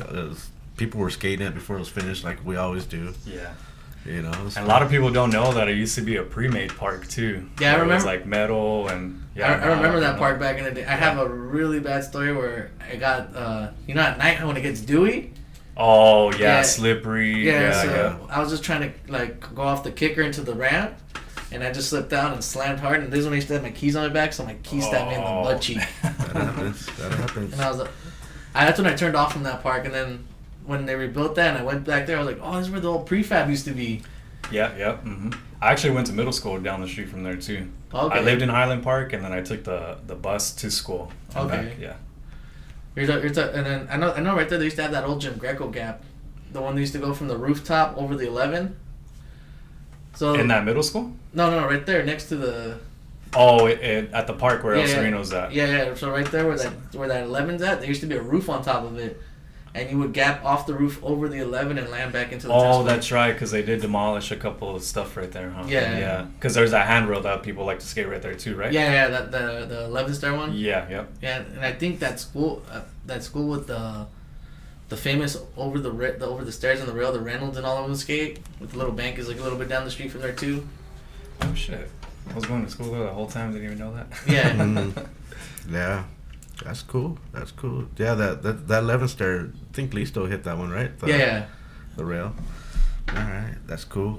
people were skating it before it was finished, like we always do. Yeah. You know, and a lot of people don't know that it used to be a pre-made park too. Yeah, I remember. It was like metal and I remember that park back in the day. I have a really bad story where I got you know at night when it gets dewy. Oh yeah, slippery. Yeah, I was just trying to like go off the kicker into the ramp, and I just slipped down and slammed hard. And this is when I used to have my keys on my back, so my keys stabbed me in the butt cheek. That happens. And I was that's when I turned off from that park, and then when they rebuilt that and I went back there, I was like, oh, this is where the old prefab used to be. Yeah. Mm-hmm. I actually went to middle school down the street from there too. Okay. I lived in Highland Park, and then I took the bus to school. Okay. Back. Yeah. And then I know right there they used to have that old Jim Greco gap, the one that used to go from the rooftop over the 11. So in that middle school? No, right there next to the. Oh, at the park where El Sereno's at. Yeah. So right there where that 11's at, there used to be a roof on top of it. And you would gap off the roof over the 11 and land back into the test Oh, that's right, because they did demolish a couple of stuff right there, huh? Yeah. Because there's that handrail that people like to skate right there too, right? Yeah, the 11 star one. Yeah. Yeah, and I think that school with the famous over the stairs and the rail, the Reynolds and all of them skate with the little bank is like a little bit down the street from there too. Oh shit! I was going to school there the whole time. Didn't even know that. Yeah. Yeah. That's cool. Yeah, that 11 stair. I think Listo hit that one, right? Yeah. The rail. All right, that's cool.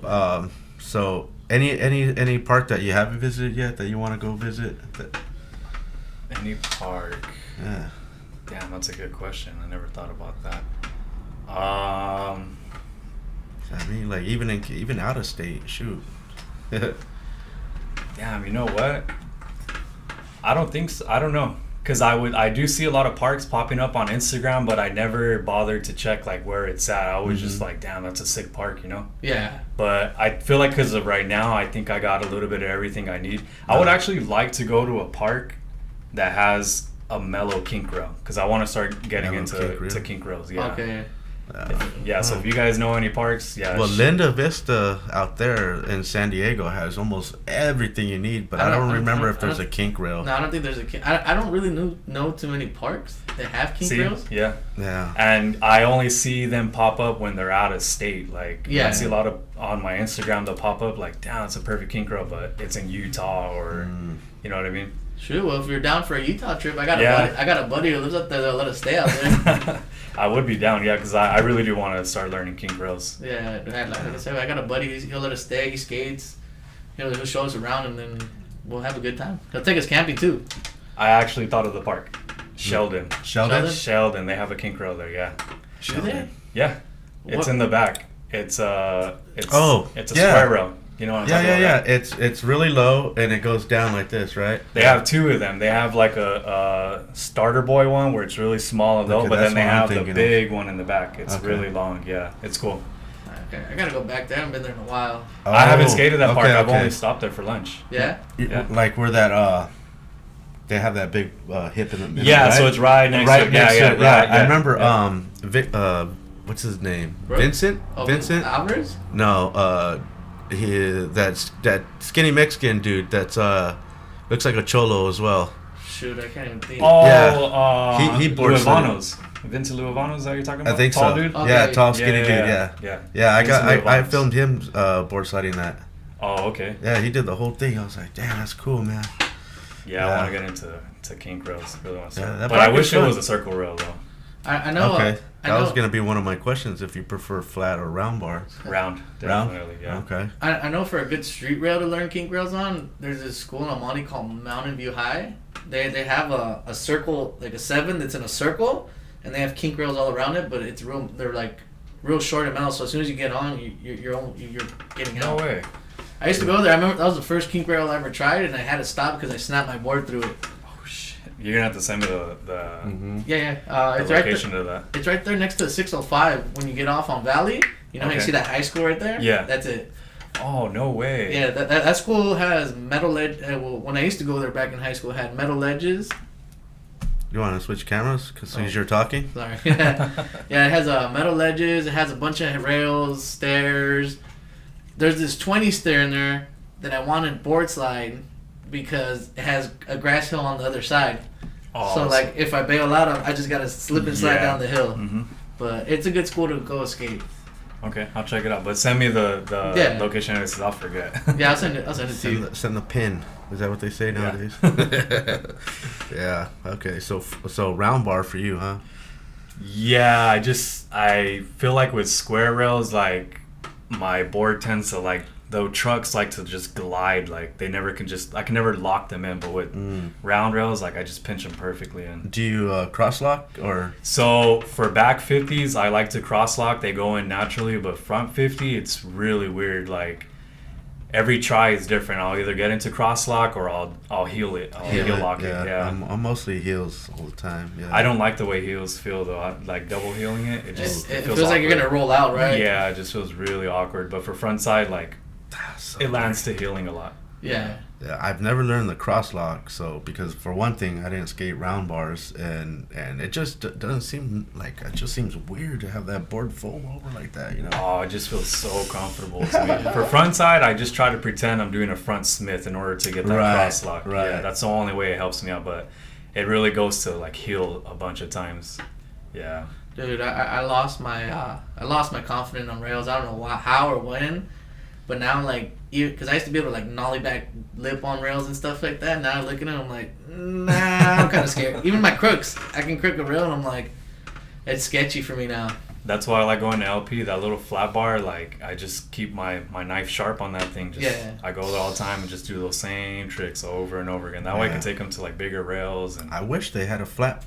So any park that you haven't visited yet that you want to go visit? Any park? Yeah. Damn, that's a good question. I never thought about that. I mean, like even out of state. Shoot. Damn, you know what? I don't think so. I don't know. Because I do see a lot of parks popping up on Instagram, but I never bothered to check like where it's at. I was just like, damn, that's a sick park, you know? Yeah. But I feel like because of right now, I think I got a little bit of everything I need. I would actually like to go to a park that has a mellow kink rail, because I want to start getting into kink rails. Yeah. Okay. So if you guys know any parks, Well, Linda Vista out there in San Diego has almost everything you need, but I don't remember if there's a kink rail. No, I don't think there's a kink. I don't really know too many parks that have kink rails. Yeah. Yeah. And I only see them pop up when they're out of state. Like, yeah. I see a lot of on my Instagram, they'll pop up like, damn, it's a perfect kink rail, but it's in Utah or, you know what I mean? Sure. Well, if you're down for a Utah trip, I got a buddy who lives up there that'll let us stay out there. I would be down, because I really do want to start learning kink rails. Yeah, like I said, I got a buddy. He'll let us stay. He skates. He'll show us around, and then we'll have a good time. He'll take us camping too. I actually thought of the park, Sheldon. Sheldon. They have a kink rail there. Yeah. Sheldon. Yeah. It's in the back. It's a square rail. You know what I'm Yeah, talking yeah, about? yeah. It's really low and it goes down like this, right? They have two of them. They have like a starter boy one where it's really small and low, Okay, but that's then they what I'm have the thinking of. big one in the back. It's Okay. really long. Yeah, it's cool. Okay, I gotta go back there. I haven't been there in a while. I haven't Oh, skated that park. okay, I've okay. only stopped there for lunch. Yeah. Yeah. Like where that they have that big hip in the middle. Yeah, right? so it's right next right to it. next Yeah, to it. yeah, Yeah, I remember. yeah. Vic, what's his name? Bro- Vincent. Oh, Vincent. Alvarez? No. That's that skinny Mexican dude. That's looks like a cholo as well. Shoot, I can't even think. Oh, Yeah. He boards Luivanos. Vincent Luivanos, is that what you're talking about? I think Tall so. dude? Okay. Yeah, tall skinny dude. Yeah. Yeah. Yeah, I Vincent filmed Luivanos. him board sliding that. Oh, okay. Yeah, he did the whole thing. I was like, damn, that's cool, man. Yeah, I Yeah. want to get into kink rails. Really want to Yeah, start. that But I might be wish it fun. was a circle rail though. I know. Okay, I that know. was gonna be one of my questions. If you prefer flat or round bar. Round, Round? definitely. Yeah. Okay. I know for a good street rail to learn kink rails on, there's this school in Almonte called Mountain View High. They have a circle, like a 7 that's in a circle, and they have kink rails all around it, but it's real. They're like real short and metal. So as soon as you get on, you're getting No out. way. I used to go there. I remember that was the first kink rail I ever tried, and I had to stop because I snapped my board through it. Oh shit. You're gonna have to send me the Yeah, the it's right location there. to that. It's right there next to the 605 when you get off on Valley. You know how you Okay. see that high school right there? Yeah. That's it. Oh no way. Yeah, that school has metal ledge. Well, when I used to go there back in high school, it had metal ledges. You want to switch cameras? Cause Oh. as you're talking. Sorry. Yeah, it has metal ledges. It has a bunch of rails, stairs. There's this 20 stair in there that I wanted board slide because it has a grass hill on the other side. Oh, So like if I bail out, I just gotta slip and slide Yeah. down the hill. Mm-hmm. But it's a good school to go skate. Okay, I'll check it out. But send me the Yeah. location because I'll forget. Yeah, I'll send it to Send you. send the pin. Is that what they say nowadays? Yeah. Okay. So round bar for you, huh? Yeah, I feel like with square rails, like my board tends to like the trucks like to just glide, like they never can just I can never lock them in, but with round rails, like I just pinch them perfectly in. Do you cross lock or? So for back 50s, I like to cross lock. They go in naturally, but front 50, it's really weird. Like every try is different. I'll either get into cross lock or I'll heel it. I'll heel lock it. Yeah. I'm mostly heels all the time. Yeah. I don't like the way heels feel though. I like double heeling it. It just It feels like you're awkward. gonna roll out, right? Yeah, it just feels really awkward. But for front side, like So it lands to healing a lot. Yeah. Yeah, I've never learned the cross lock, so because for one thing, I didn't skate round bars, and it just doesn't seem like it just seems weird to have that board fold over like that, you know. Oh, it just feels so comfortable to me. For front side, I just try to pretend I'm doing a front Smith in order to get that Right, cross lock. right. Yeah, that's the only way it helps me out. But it really goes to like heal a bunch of times. Yeah. Dude, I lost my confidence on rails. I don't know how or when, but now like because I used to be able to like nollie back lip on rails and stuff like that. Now I look at it, I'm like, nah, I'm kind of scared. Even my crooks, I can crook a rail, and I'm like, it's sketchy for me now. That's why I like going to LP, that little flat bar. Like I just keep my knife sharp on that thing. Just Yeah. I go there all the time and just do those same tricks over and over again. That way I Yeah. can take them to like bigger rails and I wish they had a flat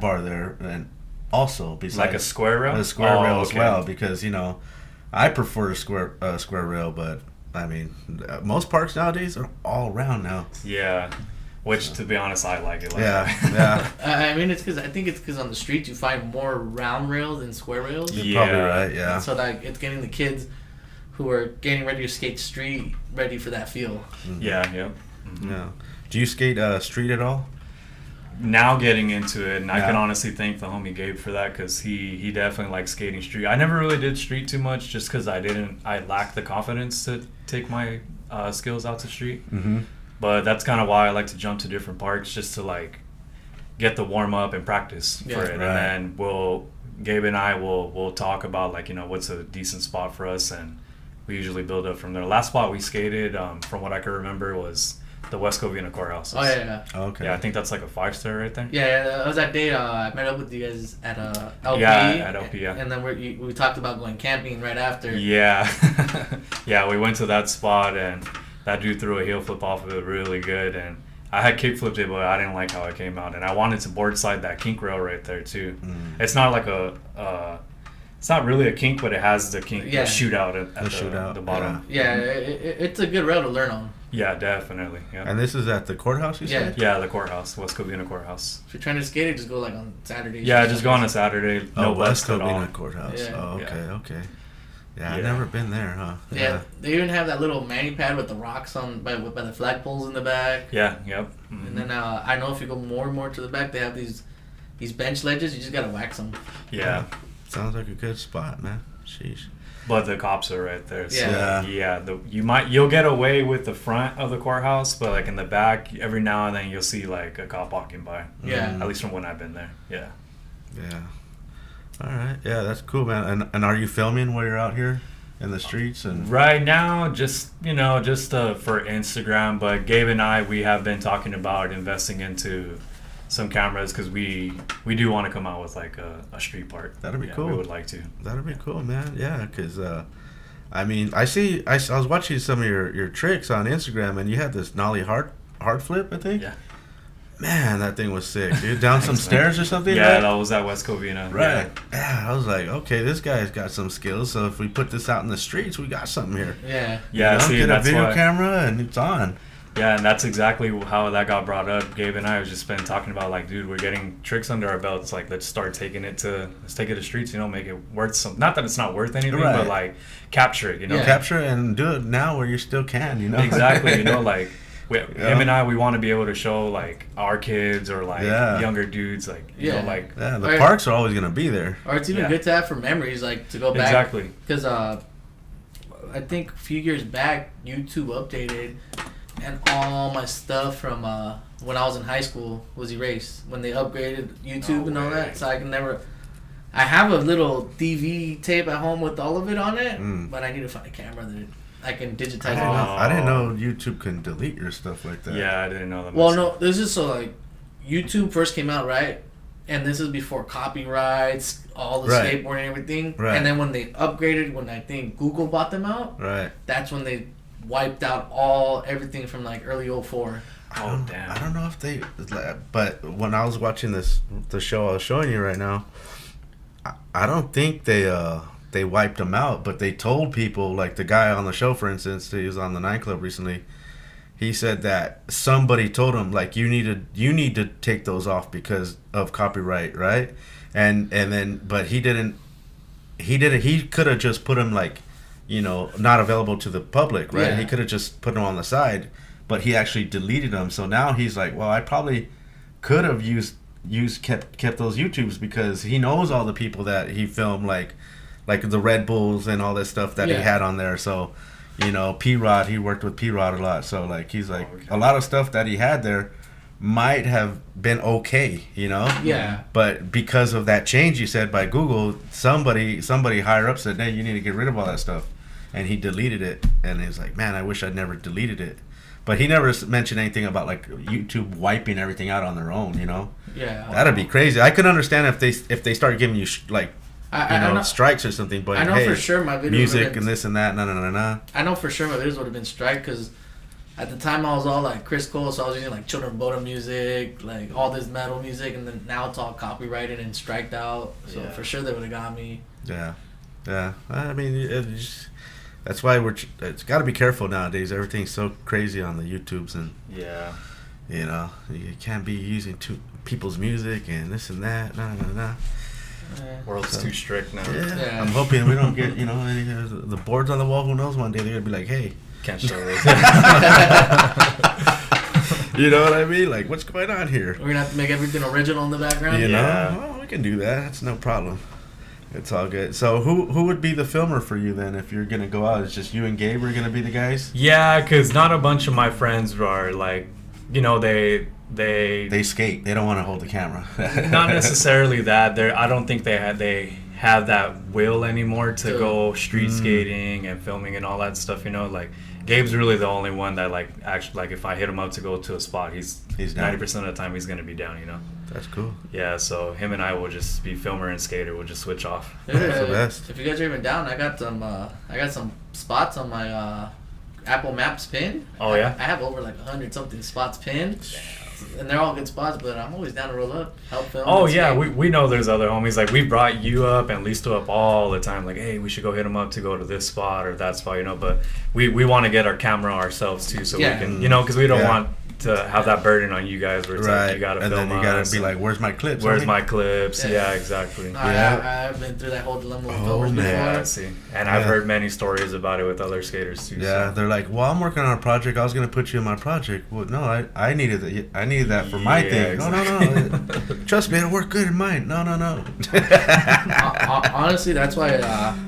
bar there, and also besides like a square rail. a square Oh, rail as okay. well, because I prefer a square rail, but I mean most parks nowadays are all round now. Yeah, which to be honest, I like it. Like Yeah, that. yeah, I mean, I think it's because on the streets you find more round rails than square rails. Yeah. you're probably right. Yeah, So like it's getting the kids who are getting ready to skate street ready for that feel. Yeah, yep. yeah. Do you skate street at all? Now getting into it, and I Yeah. can honestly thank the homie Gabe for that because he definitely likes skating street. I never really did street too much just because I lacked the confidence to take my skills out to street. Mm-hmm. But that's kind of why I like to jump to different parks just to like get the warm up and practice Yeah. for it, Right. and then Gabe and I will talk about like what's a decent spot for us, and we usually build up from there. Last spot we skated, from what I can remember, was the West Covina Courthouse. Oh yeah. Okay. Yeah, I think that's like a 5-star right there. Yeah, that was that day I met up with you guys at LP. Yeah, at LP, yeah. And then we talked about going camping right after. Yeah, yeah, we went to that spot and that dude threw a heel flip off of it really good, and I had kick flipped it, but I didn't like how it came out, and I wanted to board slide that kink rail right there too. It's not like it's not really a kink, but it has the kink shootout at the bottom. Yeah, it's a good rail to learn on. Yeah, definitely. Yeah. And this is at the courthouse, you said? Yeah, the courthouse, West Covina Courthouse. If you're trying to skate it, just go like on Saturdays. Yeah, just go on a Saturday. No West bus at all. Covina Courthouse. Yeah. Oh, okay. Yeah, I've never been there, huh? Yeah, they even have that little mani pad with the rocks on by the flagpoles in the back. Yeah, yep. Mm-hmm. And then I know if you go more and more to the back, they have these bench ledges. You just gotta wax them. Yeah. Sounds like a good spot, man. Sheesh. But the cops are right there. So Yeah. You'll get away with the front of the courthouse, but like in the back, every now and then you'll see like a cop walking by. Yeah. At least from when I've been there. Yeah. Yeah. All right. Yeah, that's cool, man. And are you filming while you're out here in the streets? And right now, just for Instagram. But Gabe and I, we have been talking about investing into some cameras because we do want to come out with like a street part. That'd be cool. We would like to. That'd be cool, man. Yeah, because I mean, I was watching some of your tricks on Instagram, and you had this nollie hard flip, I think. Yeah. Man, that thing was sick, dude. Down some stairs or something? Yeah, right? that was at West Covina. Right. Yeah, I was like, okay, this guy's got some skills, so if we put this out in the streets, we got something here. Yeah. Yeah, see, get a that's video why, camera, and it's on. Yeah, and that's exactly how that got brought up. Gabe and I have just been talking about, like, dude, we're getting tricks under our belts. Like, let's take it to streets, make it worth something. Not that it's not worth anything, but, like, capture it, Yeah. Capture it and do it now where you still can, Exactly, like, him and I, we want to be able to show, like, our kids or, like, younger dudes, like, like... Yeah, the parks are always going to be there. Or it's even good to have for memories, like, to go back. Exactly. Because I think a few years back, YouTube updated, and all my stuff from when I was in high school was erased when they upgraded YouTube and all that. So I can never... I have a little DV tape at home with all of it on it, but I need to find a camera that I can digitize it. I didn't know YouTube can delete your stuff like that. Yeah, I didn't know that. Well, no, this is so like YouTube first came out, right? And this is before copyrights, all the skateboarding and everything. Right. And then when they upgraded, when I think Google bought them out, that's when they wiped out everything from like early 04. Oh, damn. I don't know if they... But when I was watching the show I was showing you right now, I don't think they wiped them out, but they told people, like the guy on the show, for instance, he was on the 9 Club recently, he said that somebody told him, like, you need to take those off because of copyright, right? And then, but he could have just put them, like, not available to the public, right? He could have just put them on the side, but he actually deleted them. So now he's like, well, I probably could have kept those YouTubes because he knows all the people that he filmed, like the Red Bulls and all this stuff that he had on there. So, P-Rod, he worked with P-Rod a lot. So, like, he's like, a lot of stuff that he had there might have been okay, Yeah. But because of that change you said by Google, somebody higher up said, hey, you need to get rid of all that stuff. And he deleted it. And he was like, man, I wish I'd never deleted it. But he never mentioned anything about, like, YouTube wiping everything out on their own, Yeah. That'd be crazy. I could understand if they started giving you, strikes or something. But I know for sure my videos music and this and that, no. I know for sure my videos would have been striked because at the time I was all, like, Chris Cole, so I was using, like, Children of Bodom music, like, all this metal music, and then now it's all copyrighted and striked out. So for sure they would have got me. Yeah. I mean, that's why it's got to be careful nowadays. Everything's so crazy on the YouTubes, and you can't be using people's music and this and that. No. World's too strict now. Yeah. I'm hoping we don't get any the boards on the wall. Who knows? One day they're gonna be like, hey, can't show this. You know what I mean? Like, what's going on here? We're gonna have to make everything original in the background. Well, we can do that. That's no problem. It's all good. So who would be the filmer for you then if you're going to go out? It's just you and Gabe are going to be the guys? Yeah, because not a bunch of my friends are like, they skate. They don't want to hold the camera. Not necessarily that. I don't think they have that will anymore to go street skating and filming and all that stuff, Like, Gabe's really the only one that, like, actually, like, if I hit him up to go to a spot, he's 90% of the time he's going to be down, That's cool. Yeah, so him and I will just be filmer and skater. We'll just switch off. That's the best. If you guys are even down, I got some spots on my Apple Maps pin. Oh, yeah? I have over like 100 something spots pinned. and they're all good spots. But I'm always down to roll up, help film. Oh and yeah, skate. we know there's other homies. Like we brought you up and Listo up all the time. Like, hey, we should go hit them up to go to this spot or that spot, you know. But we want to get our camera ourselves too, so Yeah. we can, you know, because we don't Yeah. want to have that burden on you guys where it's like you gotta and film then you gotta us be and like, "Where's my clips? where's homie?" my clips? Yeah. Yeah, exactly. I've been through that whole dilemma with Oh, filmers before. man. Yeah, I see. And I've Yeah. heard many stories about it with other skaters too. Yeah, so. they're like, "Well, I'm working on a project. I was gonna put you in my project." Well, no, I needed that for my Yeah, thing. exactly. No. Trust me, it'll work good in mine. No. Honestly, that's why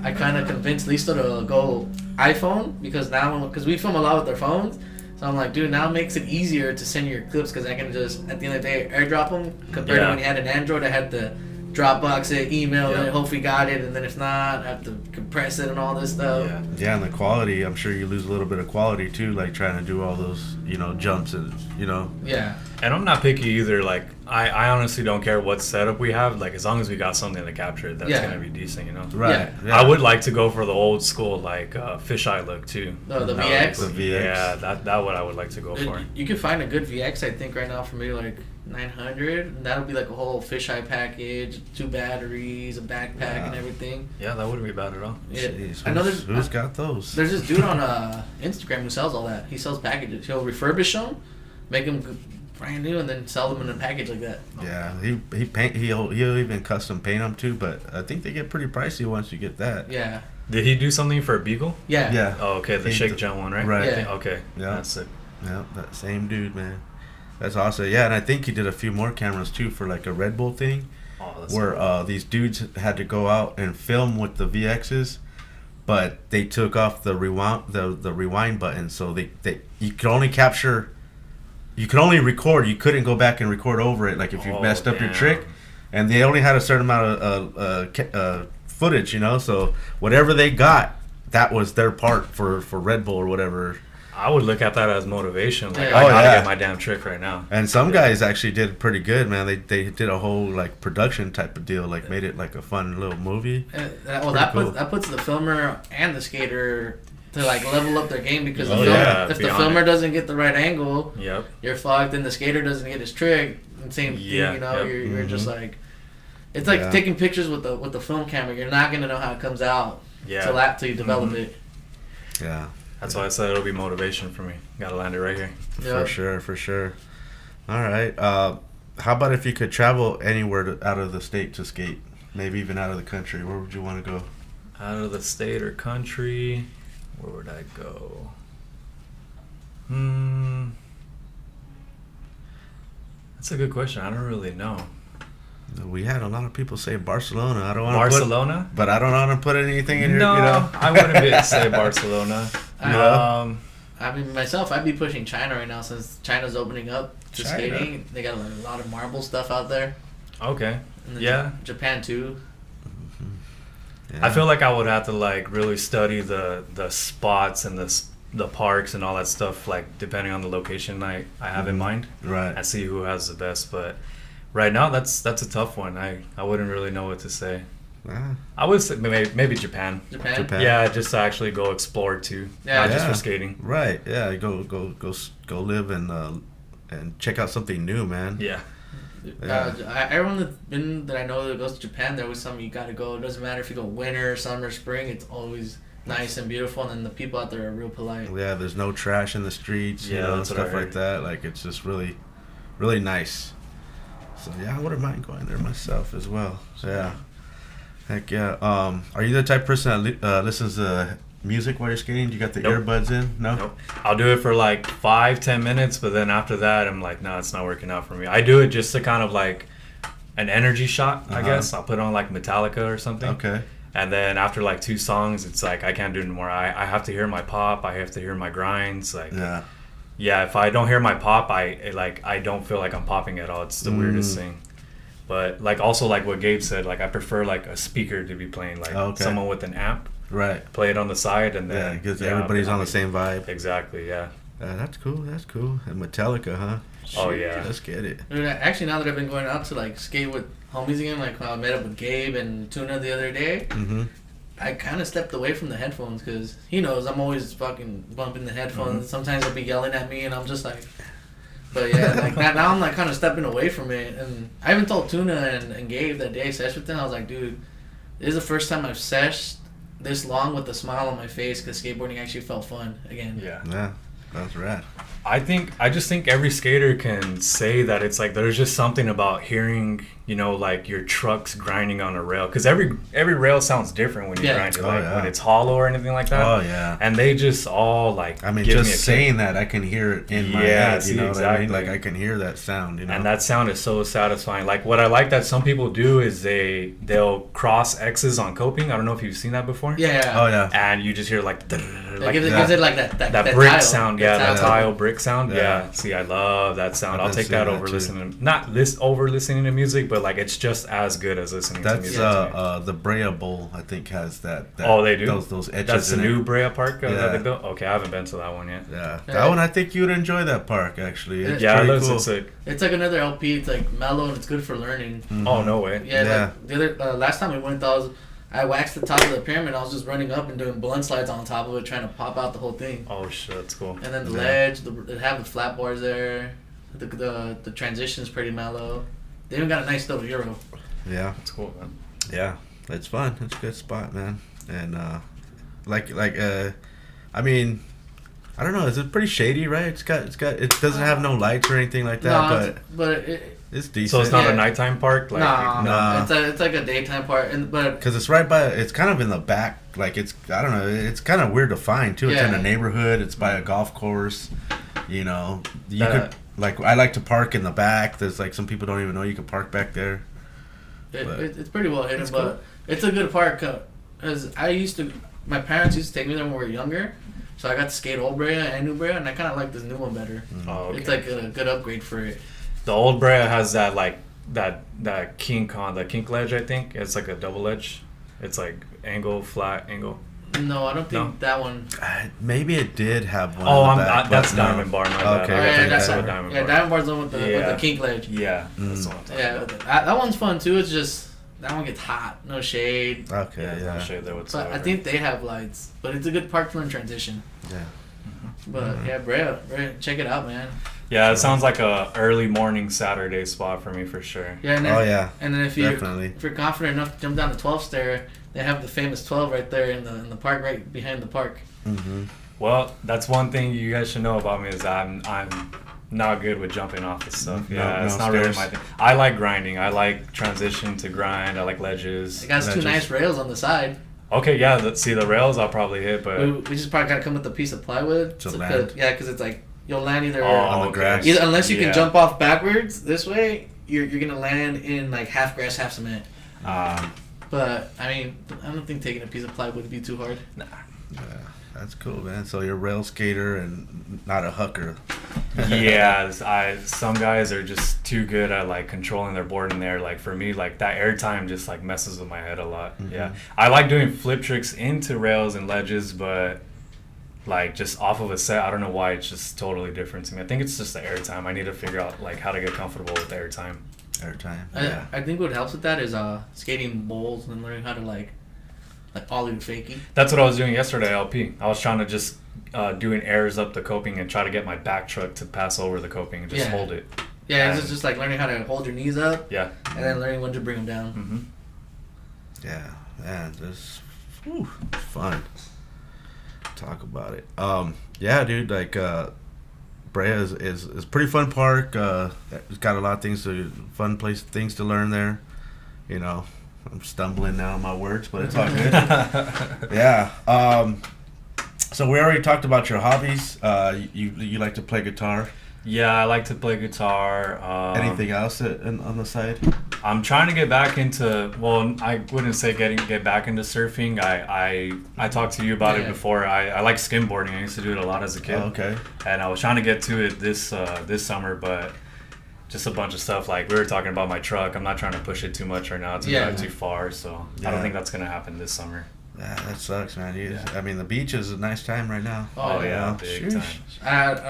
I kind of convinced Listo to go iPhone because we film a lot with our phones. So I'm like, dude, now it makes it easier to send your clips because I can just, at the end of the day, airdrop them compared to when you had an Android. I had to Dropbox it, email it, hopefully got it, and then if not, I have to compress it and all this stuff. Yeah. Yeah, and the quality, I'm sure you lose a little bit of quality too, like trying to do all those, jumps and, Yeah. And I'm not picky either. Like, I honestly don't care what setup we have. Like, as long as we got something to capture it, that's going to be decent, you know? Right. Yeah. I would like to go for the old school, like, fisheye look, too. The That VX? would- The VX. Yeah, that what I would like to go for. You can find a good VX, I think, right now for maybe like 900, and that'll be like a whole fisheye package, 2 batteries, a backpack, and everything. Yeah, that wouldn't be bad at all. Yeah. Jeez, I know who's got those? There's this dude on Instagram who sells all that. He sells packages. He'll refurbish them, make them brand new, and then sell them in a package like that. Yeah, he'll even custom paint them too, but I think they get pretty pricey once you get that. Yeah. Did he do something for a Beagle? Yeah. Yeah. Oh, okay, the He Shake did- Gel one, right? Right. Yeah. Okay. Yeah. That's it. Yeah, that same dude, man. That's awesome. Yeah, and I think he did a few more cameras too for like a Red Bull thing, Oh, that's where these dudes had to go out and film with the VXs, but they took off the rewind button, so they you could only capture, you could only record. You couldn't go back and record over it, like if you messed up your damn. trick, and they only had a certain amount of footage, So whatever they got, that was their part for Red Bull or whatever. I would look at that as motivation. Like, Yeah. I Oh, gotta yeah. get my damn trick right now. And some guys actually did pretty good, man. They did a whole like production type of deal, like made it like a fun little movie. That puts the filmer and the skater to like level up their game because Oh, if the beyond filmer it. doesn't get the right angle, Yep. you're fucked, and the skater doesn't get his trick. And same thing, Yeah, yep. you're just like, it's like Yeah. taking pictures with the film camera. You're not gonna know how it comes out Yeah. till you develop it. Yeah, That's why I said it'll be motivation for me. Gotta land it right here. Yeah. for sure. All right. How about if you could travel anywhere out of the state to skate, maybe even out of the country? Where would you want to go? Out of the state or country, where would I go? That's a good question. I don't really know. We had a lot of people say Barcelona. I don't want Barcelona? but I don't want to put anything in your. No, I wouldn't say Barcelona. Yeah. I mean, myself, I'd be pushing China right now since China's opening up to China. skating. They got a lot of marble stuff out there. Okay. And then Yeah. Japan too. Yeah. I feel like I would have to like really study the spots and the parks and all that stuff, like depending on the location I have in mind, Right. and see who has the best. But right now, that's a tough one. I wouldn't really know what to say. Ah, I would say maybe Japan. Japan. Yeah, just to actually go explore too, Yeah. not just Yeah. for skating. right. Yeah. Go live and check out something new, man. Yeah. Everyone that I know that goes to Japan, there was something you gotta go. It doesn't matter if you go winter, summer, spring. It's always nice and beautiful, and then the people out there are real polite. Yeah, there's no trash in the streets, Yeah, and that's what I stuff like heard. that. Like, it's just really, really nice. So yeah, I wouldn't mind going there myself as well. Yeah, heck yeah. Are you the type of person that listens to music while you're skating? You got the Nope. earbuds in? No. Nope. I'll do it for like 5-10 minutes, but then after that, I'm like, no, it's not working out for me. I do it just to kind of like an energy shot, I Uh-huh. guess. I'll put on like Metallica or something. Okay. And then after like 2 songs, it's like I can't do it anymore. I have to hear my pop. I have to hear my grinds. Like, Yeah. if I don't hear my pop, I don't feel like I'm popping at all. It's the weirdest thing. But like also like what Gabe said, like I prefer like a speaker to be playing, like Okay. someone with an amp, Right. play it on the side, and Yeah, then because everybody's on the same vibe. Exactly. Yeah. That's cool. That's cool. And Metallica, huh? Oh, Shit, yeah. Let's get it. Dude, actually, now that I've been going out to like skate with homies again, like I met up with Gabe and Tuna the other day, Mm-hmm. I kind of stepped away from the headphones because he knows I'm always fucking bumping the headphones. Sometimes they'll be yelling at me, and I'm just like, But yeah, like now I'm like kind of stepping away from it, and I even told Tuna and Gabe that day I seshed with them. I was like, dude, this is the first time I've seshed this long with a smile on my face because skateboarding actually felt fun again. Yeah, that's rad. I just think every skater can say that it's like there's just something about hearing, you know, like your trucks grinding on a rail, because every rail sounds different when you grind it, like when it's hollow or anything like that. Oh yeah. And they just all like. I mean, give just me a saying that I can hear it in my head. You know exactly. what I mean? Like I can hear that sound. You know. And that sound is so satisfying. Like what I like that some people do is they'll cross X's on coping. I don't know if you've seen that before. Yeah. Oh yeah. And you just hear like. It gives it like that brick tile. sound, that tile brick sound. Yeah. See, I love that sound. I'll take that over listening, over listening to music, but like it's just as good as listening to music. That's the Brea Bowl, I think, has that. Oh, they do. Those edges. That's the new Brea Park that they Yeah. built. Okay, I haven't been to that one yet. Yeah, that one I think you'd enjoy that park actually. It's Yeah, it pretty looks cool. it's like. It's like another LP. It's like mellow and it's good for learning. Mhm. Oh no way. Yeah. Yeah. Like the other last time we went, I waxed the top of the pyramid. I was just running up and doing blunt slides on top of it, trying to pop out the whole thing. Oh shit, that's cool. And then the ledge, they have the flat bars there. The transition's pretty mellow. They even got a nice double Euro. Yeah, That's cool, man. yeah, it's fun. It's a good spot, man. And I mean, I don't know. Is it pretty shady, right? It doesn't have no lights or anything like that, but it's decent. So it's not a nighttime park, like nah. It's like a daytime park, but because it's right by. It's kind of in the back. Like I don't know. It's kind of weird to find too. It's in a neighborhood. It's by a golf course. You know, you could like. I like to park in the back. There's like some people don't even know you can park back there. It's pretty well hidden, but cool. it's a good park. Cause my parents used to take me there when we were younger, so I got to skate old Brea and new Brea, and I kind of like this new one better. Oh, okay. It's like a good upgrade for it. The old Brea has that like that kink on the kink ledge. I think it's like a double edge. It's like flat angle. No, I don't think that one. Maybe it did have one. Oh, in the back, that's but no. Diamond Bar. Okay, that's Diamond Bar. Diamond Bar's the one with the kink ledge. Yeah, that's the one. That one's fun too. It's just that one gets hot, no shade. Okay, yeah. No shade there whatsoever. But I think they have lights. But it's a good park to learn transition. Yeah. But yeah, Brea, check it out, man. Yeah, it sounds like a early morning Saturday spot for me for sure. Yeah. And and then if you're confident enough to jump down the 12th stair, they have the famous 12 right there in the park, right behind the park. Mm-hmm. Well, that's one thing you guys should know about me is I'm not good with jumping off this stuff. Yeah, it's not really my thing. I like grinding. I like transition to grind. I like ledges. It got two nice rails on the side. Okay, yeah. The rails I'll probably hit, but we just probably gotta come with a piece of plywood. Because it's like you'll land either on the grass. Unless you can jump off backwards this way, you're gonna land in like half grass, half cement. But I mean, I don't think taking a piece of plywood would be too hard. Nah. Yeah, that's cool, man. So you're a rail skater and not a hucker. Yeah, some guys are just too good at like controlling their board in there. Like for me, like that air time just like messes with my head a lot. Mm-hmm. Yeah, I like doing flip tricks into rails and ledges, but like just off of a set, I don't know why it's just totally different to me. I think it's just the air time. I need to figure out like how to get comfortable with the air time. Yeah. I think what helps with that is skating bowls and learning how to like ollie fakie. That's what I was doing yesterday at LP. I was trying to just doing airs up the coping and try to get my back truck to pass over the coping and just hold it. Yeah, it's just like learning how to hold your knees up. Yeah. And then learning when to bring them down. Mm-hmm. Yeah, man, this fun. Talk about it. Yeah, dude, like Brea is a pretty fun park. It's got a lot of things things to learn there. You know, I'm stumbling now on my words, but it's all good. Yeah. So we already talked about your hobbies. You like to play guitar. Yeah, I like to play guitar. Anything else on the side? I'm trying to get back into. Well, I wouldn't say get back into surfing. I talked to you about it before. I like skimboarding. I used to do it a lot as a kid. Oh, okay. And I was trying to get to it this summer, but just a bunch of stuff. Like we were talking about my truck. I'm not trying to push it too much right now to drive too far. So I don't think that's gonna happen this summer. Yeah, that sucks, man. I mean, the beach is a nice time right now. Oh yeah, big time.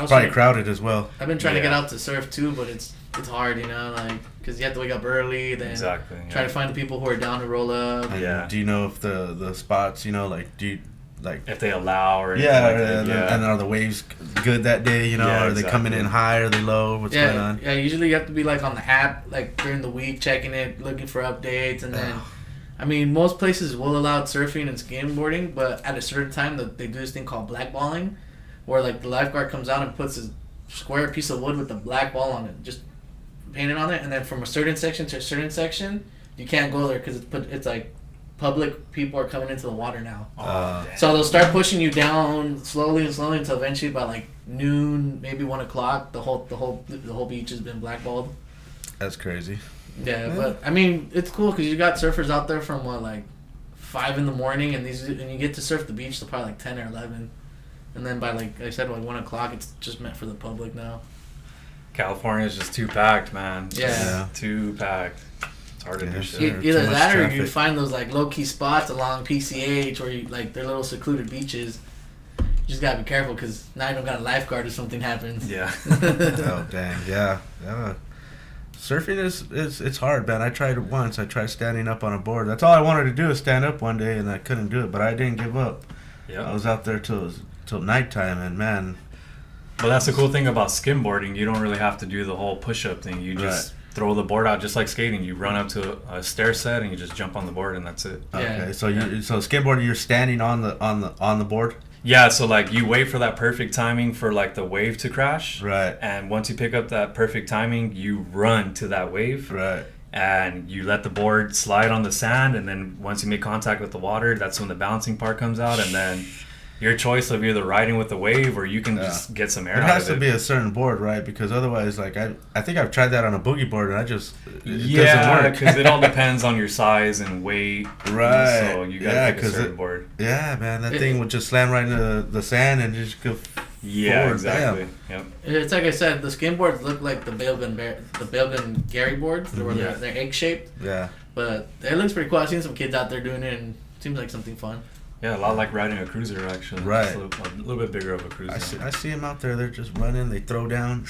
Probably crowded as well. I've been trying to get out to surf too, but it's hard, you know, like because you have to wake up early, then try to find the people who are down to roll up. And do you know if the spots, you know, like like if they allow or and are the waves good that day? You know, Yeah, are they coming in high? Are they low? What's going on? Yeah, usually you have to be like on the app like during the week, checking it, looking for updates, and then. I mean, most places will allow surfing and skimboarding, but at a certain time, they do this thing called blackballing, where like the lifeguard comes out and puts a square piece of wood with a black ball on it, just painted on it, and then from a certain section to a certain section, you can't go there because it's like public people are coming into the water now. So they'll start pushing you down slowly until eventually by like noon, maybe 1 o'clock, the whole beach has been blackballed. That's crazy. Yeah, but I mean, it's cool because you got surfers out there from like 5 in the morning, and you get to surf the beach till probably like 10 or 11, and then by like I said, like 1 o'clock, it's just meant for the public now. California's just too packed, man. Yeah. Too packed. It's hard to do shit. Either that or you find those like low key spots along PCH or you like their little secluded beaches. You just gotta be careful because now you don't got a lifeguard if something happens. Yeah. Oh dang, yeah. Surfing it's hard, man. I tried it once. I tried standing up on a board. That's all I wanted to do is stand up one day, and I couldn't do it. But I didn't give up. Yeah. I was out there till nighttime, and man. Well, that's the cool thing about skimboarding. You don't really have to do the whole push-up thing. You just throw the board out just like skating. You run up to a stair set and you just jump on the board, and that's it. Okay, so skateboarding, you're standing on the board. Yeah, so like you wait for that perfect timing for like the wave to crash. Right. And once you pick up that perfect timing, you run to that wave. Right. And you let the board slide on the sand, and then once you make contact with the water, that's when the bouncing part comes out, and then your choice of either riding with the wave or you can just get some air out of it. It has to be a certain board, right? Because otherwise, like I think I've tried that on a boogie board, and it doesn't work. Because it all depends on your size and weight. Right. So you gotta pick a certain board. Yeah, man, that thing would just slam right into the sand and just go. Yeah, forward. Exactly. Yep. It's like I said, the skimboards look like the Baldwin Gary boards, where they're egg shaped. Yeah. But it looks pretty cool. I've seen some kids out there doing it, and it seems like something fun. Yeah, a lot like riding a cruiser, actually. Right. A little bit bigger of a cruiser. I see them out there. They're just running. They throw down.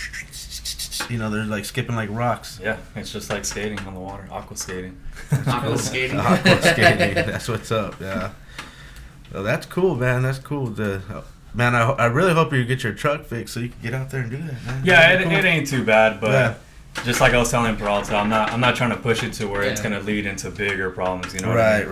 You know, they're like skipping like rocks. Yeah, it's just like skating on the water. Aqua skating. Aqua skating. Aqua skating. That's what's up, yeah. Well, that's cool, man. That's cool. Man, I really hope you get your truck fixed so you can get out there and do that, man. Yeah, it ain't too bad, but... Just like I was telling Peralta, I'm not trying to push it to where it's gonna lead into bigger problems, you know. Right.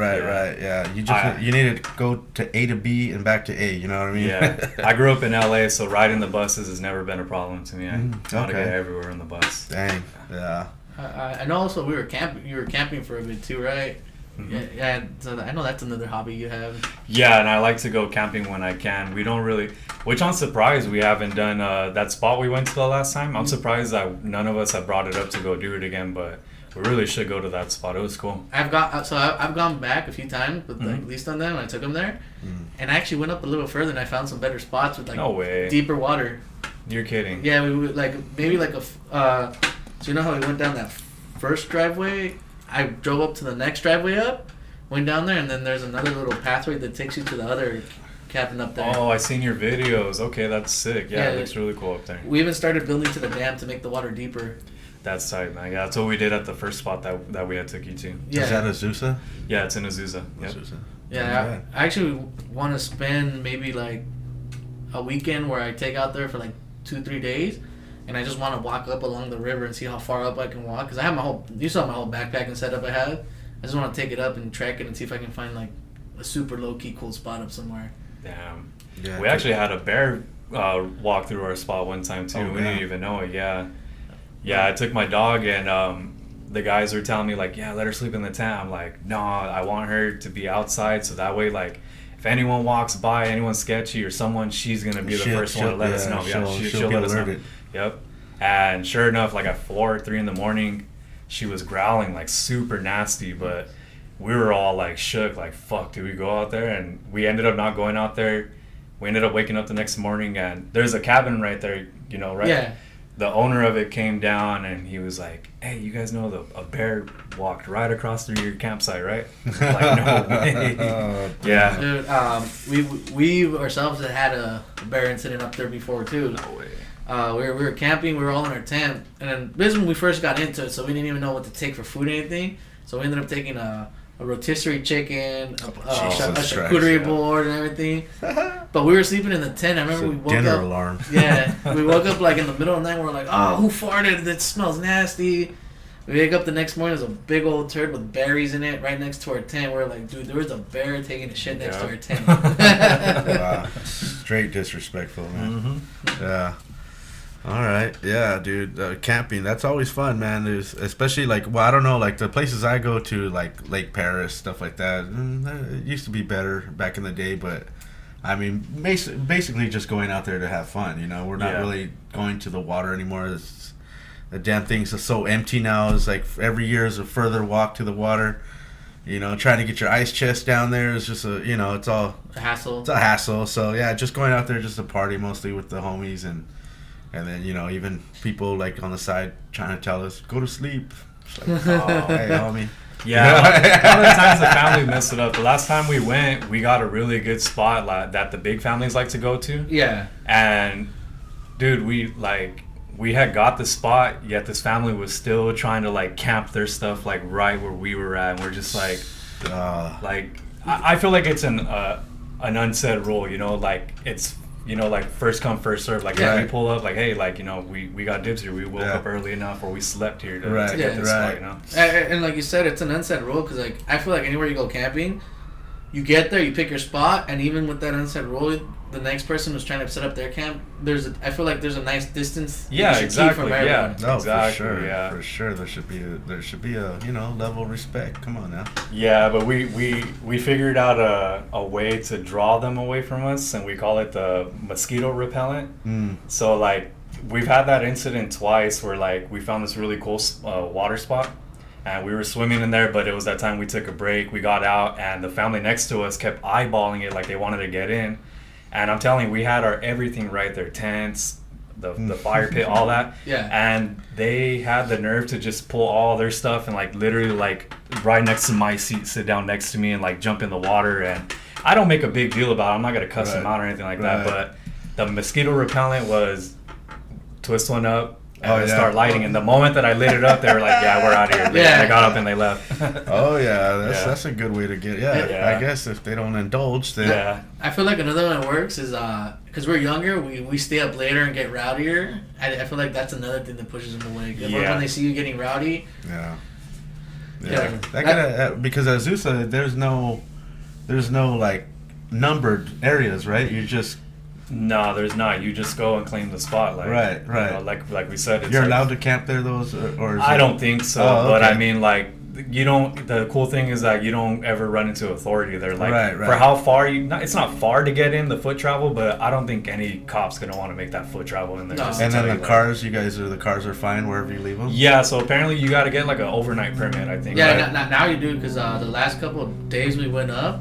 Yeah, you need to go to A to B and back to A. You know what I mean? Yeah. I grew up in LA, so riding the buses has never been a problem to me. I want to get everywhere in the bus. Dang. Yeah. I know. Also, we were camping. You were camping for a bit too, right? Mm-hmm. Yeah. So I know that's another hobby you have. Yeah, and I like to go camping when I can. We don't really, which I'm surprised we haven't done that spot we went to the last time. I'm surprised that none of us have brought it up to go do it again, but we really should go to that spot. It was cool. I've gone back a few times with like least on them. I took them there, and I actually went up a little further and I found some better spots with like deeper water. You're kidding? Yeah, we would like maybe like so you know how we went down that first driveway? I drove up to the next driveway up, went down there, and then there's another little pathway that takes you to the other cabin up there. Oh, I seen your videos. Okay, that's sick. Yeah, it looks really cool up there. We even started building to the dam to make the water deeper. That's tight, man. Yeah, that's what we did at the first spot that we had took you to. Yeah. Is that Azusa? Yeah, it's in Azusa. Yep. Azusa. Yeah, I actually want to spend maybe like a weekend where I take out there for like 2-3 days. And I just want to walk up along the river and see how far up I can walk. Because I have you saw my whole backpacking setup I have. I just want to take it up and track it and see if I can find like a super low-key cool spot up somewhere. Damn. Yeah, we actually had a bear walk through our spot one time too. We didn't even know it, yeah. Yeah, I took my dog and the guys were telling me like, yeah, let her sleep in the tent. I'm like, no, I want her to be outside so that way like, if anyone walks by, anyone sketchy or someone, she's going to be the first one to let us know. Yeah, she'll let us know. Yep. And sure enough, like at 3 in the morning, she was growling like super nasty, but we were all like shook, like, fuck, do we go out there? And we ended up not going out there. We ended up waking up the next morning and there's a cabin right there, you know, right? Yeah. The owner of it came down and he was like, hey, you guys know a bear walked right across through your campsite, right? Like, no way. Yeah. Dude, we ourselves had a bear incident up there before too. No way. We were camping, we were all in our tent, and then this is when we first got into it, so we didn't even know what to take for food or anything. So we ended up taking a a rotisserie chicken, a Jesus charcuterie Christ, board, and everything. But we were sleeping in the tent. I remember we woke dinner up. Alarm. Yeah, we woke up like in the middle of the night. We're like, oh, who farted? That smells nasty. We wake up the next morning. There's a big old turd with berries in it right next to our tent. We're like, dude, there was a bear taking a shit next to our tent. Wow. Straight disrespectful, man. Mm-hmm. Yeah. All right, yeah, dude. Camping, that's always fun, man. There's especially like, well, I don't know, like the places I go to, like Lake Paris, stuff like that. It used to be better back in the day, but I mean, basically just going out there to have fun. You know, we're not really going to the water anymore. The damn things are so empty now. It's like every year is a further walk to the water. You know, trying to get your ice chest down there is just a, you know, it's all a hassle. It's a hassle. So yeah, just going out there just to party mostly with the homies and then, you know, even people like on the side trying to tell us, go to sleep. It's like, oh, hey, homie. Yeah, a lot of times the family messed it up. The last time we went, we got a really good spot that the big families like to go to. Yeah. And, dude, we had got the spot, yet this family was still trying to, like, camp their stuff, like, right where we were at. And we're just like, I feel like it's an unsaid rule, you know, like, it's, you know, like first come first serve. Like if we pull up, like hey, like you know, we got dibs here. We woke up early enough, or we slept here to get this spot. You know, and like you said, it's an unsaid rule because like I feel like anywhere you go camping, you get there, you pick your spot, and even with that unsaid rule, the next person who's trying to set up their camp, I feel like there's a nice distance. Yeah, exactly. Keep from everyone. No, exactly. For sure. Yeah, for sure. There should be a you know level of respect. Come on now. Yeah, but we figured out a way to draw them away from us, and we call it the mosquito repellent. So like we've had that incident twice where like we found this really cool water spot. And we were swimming in there, but it was that time we took a break. We got out, and the family next to us kept eyeballing it like they wanted to get in. And I'm telling you, we had our everything right there, tents, the fire pit, all that. Yeah. And they had the nerve to just pull all their stuff and like literally like right next to my seat, sit down next to me and like jump in the water. And I don't make a big deal about it. I'm not going to cuss them out or anything like that. But the mosquito repellent was twist one up. And start lighting, and the moment that I lit it up, they were like, "Yeah, we're out of here." They got up and they left. That's a good way to get. I guess if they don't indulge, then I feel like another one that works is because we're younger, we stay up later and get rowdier. I feel like that's another thing that pushes them away. When they see you getting rowdy. That kinda, because at Azusa, there's no like numbered areas, right? You just No, there's not. You just go and claim the spot. Like, right. You know, like we said, it's you're like, allowed to camp there, those, or I don't think so. Oh, But okay. I mean, like, you don't. The cool thing is that you don't ever run into authority there. Like, Right. for how far it's not far to get in the foot travel, but I don't think any cop's gonna want to make that foot travel in there. No. Just to And then tell the you, cars, the cars are fine wherever you leave them. Yeah, so apparently you got to get like an overnight permit. I think. Yeah, right? now you do because the last couple of days we went up,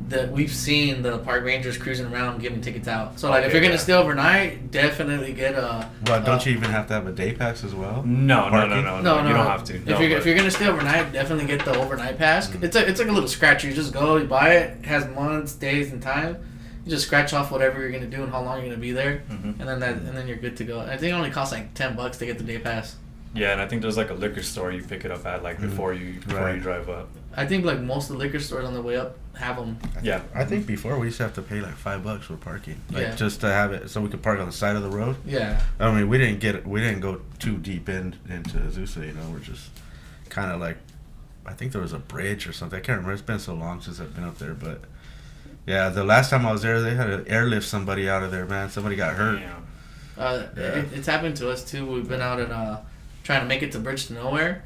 that we've seen the park rangers cruising around giving tickets out. So like if you're gonna stay overnight, definitely get a. Well, don't you even have to have a day pass as well? No. You don't have to. If you're gonna stay overnight, definitely get the overnight pass. It's like a little scratcher. You just go, you buy it. It has months, days, and time. You just scratch off whatever you're gonna do and how long you're gonna be there, and then you're good to go. I think it only costs like $10 to get the day pass. Yeah, and I think there's like a liquor store you pick it up at like before you drive up. I think like most of the liquor stores on the way up have them. Yeah, I think before we used to have to pay like $5 for parking, like just to have it so we could park on the side of the road. Yeah. I mean, we didn't go too deep into Azusa. You know, we're just kind of like, I think there was a bridge or something. I can't remember. It's been so long since I've been up there, but yeah, the last time I was there, they had to airlift somebody out of there. Man, somebody got hurt. It's happened to us too. We've been out and trying to make it to Bridge to Nowhere.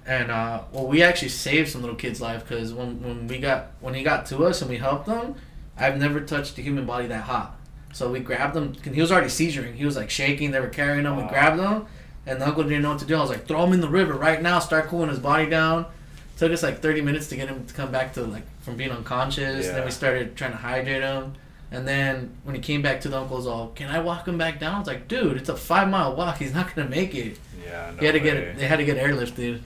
And we actually saved some little kid's life because when he got to us and we helped him, I've never touched a human body that hot. So we grabbed him. He was already seizuring. He was like shaking. They were carrying him. We grabbed him, and the uncle didn't know what to do. I was like, throw him in the river right now. Start cooling his body down. Took us like 30 minutes to get him to come back to like from being unconscious. Then we started trying to hydrate him. And then when he came back to the uncle's all, can I walk him back down? I was like, dude, it's a 5-mile walk. He's not gonna make it. Yeah, no They had to get airlifted.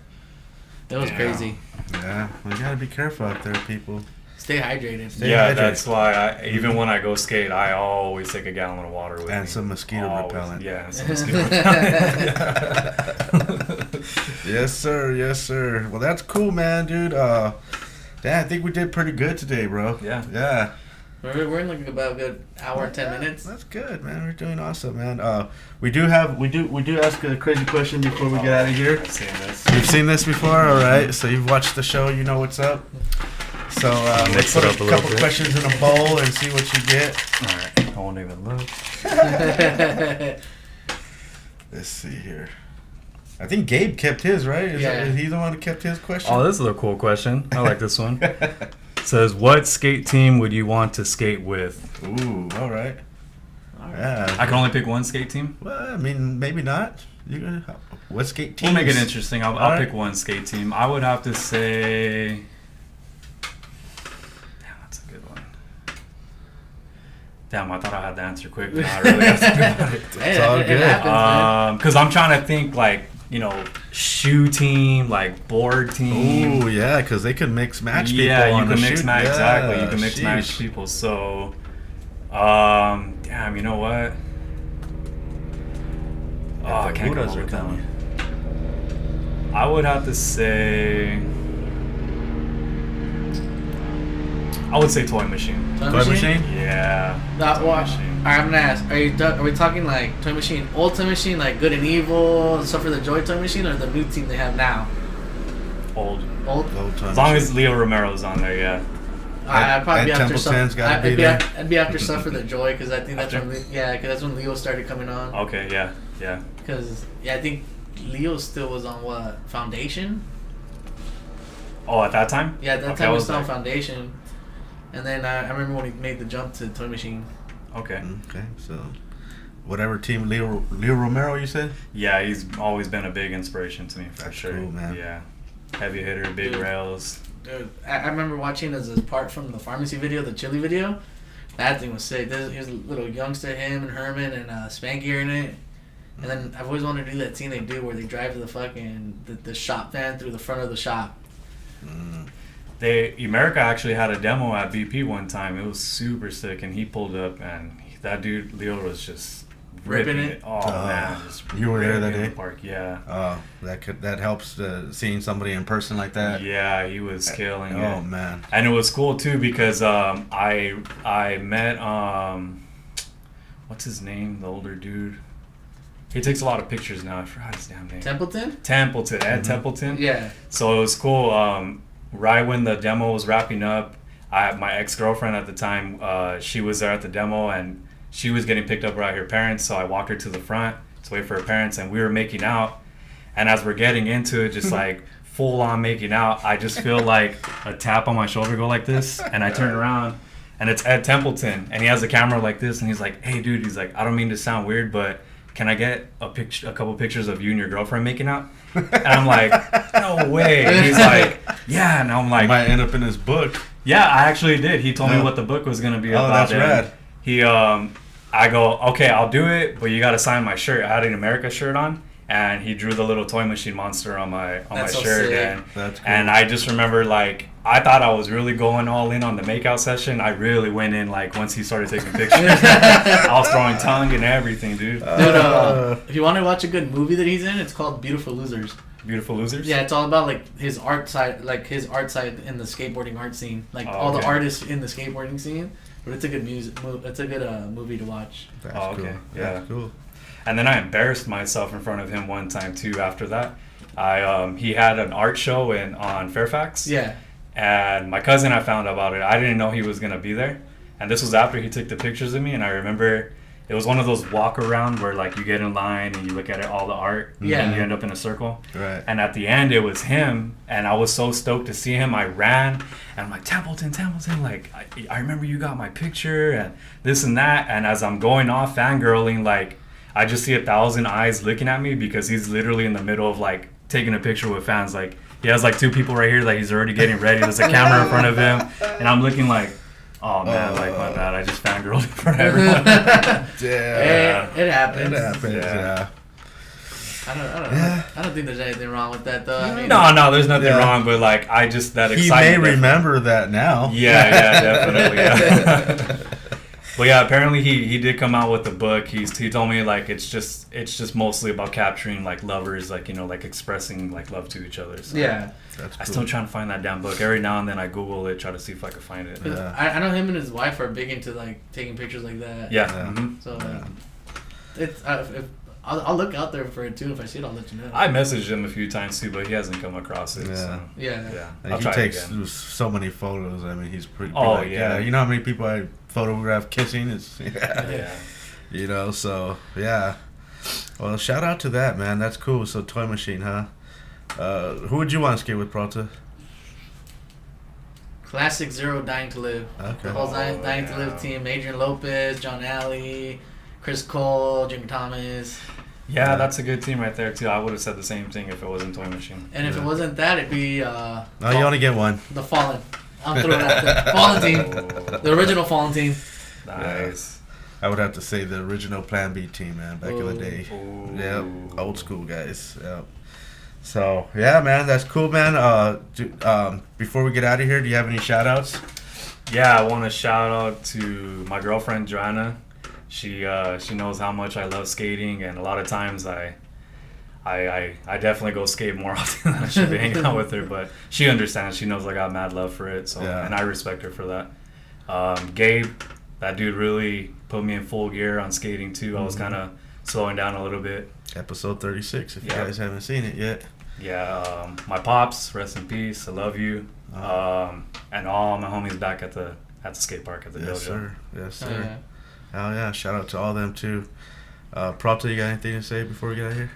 It was crazy. Yeah, we gotta be careful out there, people. Stay hydrated. That's why even when I go skate, I always take a gallon of water with me. And some mosquito repellent. Yeah, and some mosquito repellent. Yes, sir. Well, that's cool, man, dude. Yeah, I think we did pretty good today, bro. Yeah. Yeah. We're in like about a good hour and 10 minutes. That's good, man. We're doing awesome, man. We do ask a crazy question before we get out of here. I've seen this. You've seen this before, all right? So you've watched the show, you know what's up. So let's put a couple questions in a bowl and see what you get. All right. I won't even look. Let's see here. I think Gabe kept his, right? Is he the one who kept his question? Oh, this is a cool question. I like this one. It says, what skate team would you want to skate with? Ooh, all right. Yeah. I can only pick one skate team? Well, I mean, maybe not. What skate team? We'll make it interesting. I'll pick one skate team. I would have to say... Damn, that's a good one. Damn, I thought I had the answer quick, but I really have to think about it. It's all good. Because I'm trying to think, like, you know, shoe team, like board team. Oh yeah, because they can mix match people. Yeah, on you can the mix shoot. match. Exactly, you Yeah, can mix match people. So, damn, you know what? Oh, I can't come up with that one. I would have to say, I would say toy machine. Toy machine? Yeah. That toy one. machine. Alright, I'm gonna ask. Are we talking like Toy Machine, old Toy Machine, like Good and Evil, Suffer the Joy Toy Machine, or the new team they have now? Old. Old. As long as Leo Romero's on there, yeah. I'd probably be after Templeton's gotta be there. I'd be after Suffer the Joy because I think that's that's when Leo started coming on. Okay, yeah. Because I think Leo still was on what, Foundation? Oh, at that time? Yeah, at that Okay, time I he was was still on like- Foundation, and then I remember when he made the jump to Toy Machine. Okay. Okay, so whatever team Leo Romero, you said? Yeah, he's always been a big inspiration to me for That's sure. cool, man. Yeah, heavy hitter, big Dude. rails. Dude, I remember watching as a part from the pharmacy video, the chili video. That thing was sick. Here's a little youngster, him and Herman and Spanky are in it. And then I've always wanted to do that scene they do where they drive to the fucking the shop van through the front of the shop. America actually had a demo at BP one time. It was super sick, and he pulled up, and that dude Leo was just ripping it. Oh man, just you were there that ripping day? the park. Yeah. Oh, that helps seeing somebody in person like that. Yeah, he was killing it. Oh man. And it was cool too because I met what's his name, the older dude. He takes a lot of pictures now. I forgot his damn name. Templeton, Ed Templeton. Yeah. So it was cool. Right when the demo was wrapping up, my ex-girlfriend at the time, she was there at the demo, and she was getting picked up by her parents. So I walked her to the front to wait for her parents, and we were making out. And as we're getting into it, just like full on making out, I just feel like a tap on my shoulder go like this, and I turn around, and it's Ed Templeton, and he has the camera like this, and he's like, "Hey, dude," he's like, "I don't mean to sound weird, but can I get a couple pictures of you and your girlfriend making out?" And I'm like, "No way." And he's like, "Yeah," and I'm like, Might end up in his book. "Yeah, I actually did." He told me what the book was gonna be about. Oh, that's and rad. He, I go, "Okay, I'll do it, but you gotta sign my shirt." I had an America shirt on, and he drew the little toy machine monster on my So shirt, sick. and That's cool. and I just remember like I thought I was really going all in on the makeout session. I really went in like once he started taking pictures. I was throwing tongue and everything, dude. Dude, if you want to watch a good movie that he's in, it's called Beautiful Losers. Beautiful Losers. Yeah, it's all about like his art side in the skateboarding art scene, like all the okay. artists in the skateboarding scene. But it's a good it's a good movie to watch. That's Oh, cool. okay. Yeah. That's cool. And then I embarrassed myself in front of him one time too. After that, he had an art show on Fairfax. Yeah. And my cousin, I found out about it. I didn't know he was gonna be there. And this was after he took the pictures of me. And I remember it was one of those walk around where like you get in line and you look at all the art. Yeah. And you end up in a circle. Right. And at the end, it was him. And I was so stoked to see him. I ran and I'm like, Templeton, like, I remember you got my picture and this and that. And as I'm going off fangirling, like, I just see 1,000 eyes looking at me because he's literally in the middle of like taking a picture with fans. Like, he has like 2 people right here that he's already getting ready. There's a camera in front of him. And I'm looking like, oh man, like my bad. I just fangirled in front of everyone. Yeah. It happens. It happens. Yeah. I don't think there's anything wrong with that though. I mean, No, there's nothing Yeah. wrong, but like I just that He may excitement. remember that now. Yeah, definitely. Yeah. Well, yeah, apparently he did come out with a book. He told me like it's just mostly about capturing like lovers, like, you know, like expressing like love to each other. So Yeah. That's cool. I still trying to find that damn book. Every now and then I Google it, try to see if I can find it. Yeah. I know him and his wife are big into like taking pictures like that. Yeah. Yeah. Mhm. So it's I'll look out there for it too. If I see it, I'll let you know. I messaged him a few times too, but he hasn't come across it. Yeah. So, Yeah. yeah. And I'll he try takes it again. so many photos. I mean, he's pretty. Oh, like, yeah. You know how many people I photograph kissing? It's Yeah. You know, so yeah. Well, shout out to that, man. That's cool. So Toy Machine, huh? Who would you want to skate with, Pralta? Classic Zero, Dying to Live. Okay. The whole Dying to Live team: Adrian Lopez, John Alley, Chris Cole, Jimmy Thomas. Yeah, that's a good team right there too. I would have said the same thing if it wasn't Toy Machine. And if Yeah. it wasn't that, it'd be No, you only get one. the Fallen. I'm throwing out the Fallen team, the original Fallen team. Nice. I would have to say the original Plan B team, man, back in the day. Ooh. Yep, old school guys. Yep. So yeah, man, that's cool, man. Before we get out of here, do you have any shout outs? Yeah, I want to shout out to my girlfriend Joanna. She knows how much I love skating, and a lot of times I definitely go skate more often than I should be hanging out with her. But she understands. She knows I got mad love for it. So Yeah. and I respect her for that. Gabe, that dude really put me in full gear on skating too. I was kind of slowing down a little bit. Episode 36. If Yeah. you guys haven't seen it yet. Yeah, my pops, rest in peace. I love you. And all my homies back at the skate park at the Yes, dojo. sir. Yes, Oh, sir. yeah. Oh yeah, shout out to all them too. Pralta, you got anything to say before we get out of here?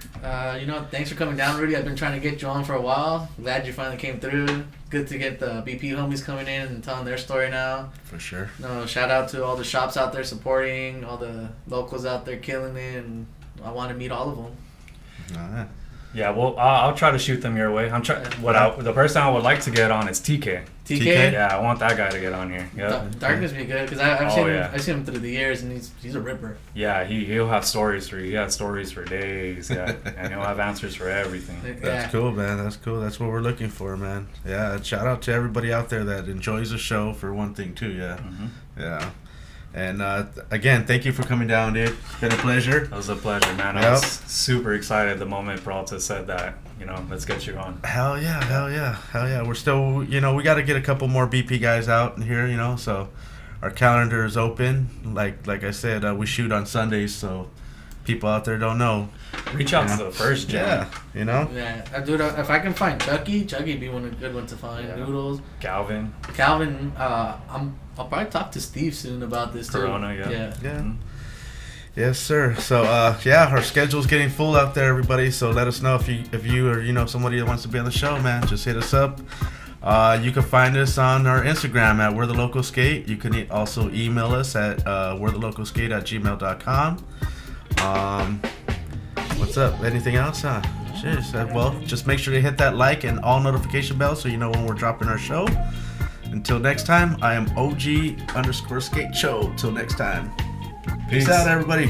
Thanks for coming down, Rudy. I've been trying to get you on for a while. Glad you finally came through. Good to get the BP homies coming in and telling their story now. For sure. No, shout out to all the shops out there supporting, all the locals out there killing it, and I want to meet all of them. All right. Yeah, well, I'll try to shoot them your way. The person I would like to get on is TK. TK? Yeah, I want that guy to get on here. Yeah, Darkness be good because I've Oh, seen him through the years, and he's a ripper. yeah, he'll have stories for you. He has stories for days. Yeah, and he'll have answers for everything. That's cool, man. That's cool. That's what we're looking for, man. Yeah. Shout out to everybody out there that enjoys the show for one thing too. Yeah. Mhm. Yeah. And again, thank you for coming down, dude. It's been a pleasure. It was a pleasure, man. I Yep. was super excited the moment Peralta said that. Let's get you on. Hell yeah, hell yeah, hell yeah. We're still, we got to get a couple more BP guys out in here, so our calendar is open. Like I said, we shoot on Sundays, so people out there don't know. Reach out to the first gen. Yeah, Yeah, dude. If I can find Chucky'd be one of good one to find. Yeah. Noodles, Calvin. Calvin. I'll probably talk to Steve soon about this too. Corona, yeah. Yeah. yeah. Mhm. Yes, sir. So, our schedule's getting full out there, everybody. So let us know if you or somebody that wants to be on the show, man. Just hit us up. You can find us on our Instagram at Where the Locals Sk8. You can also email us at wherethelocalsk8@gmail.com. What's up? Anything else? Cheers. Well, just make sure to hit that like and all notification bell so you know when we're dropping our show. Until next time, I am OG_skate show. Till next time. Peace out, everybody.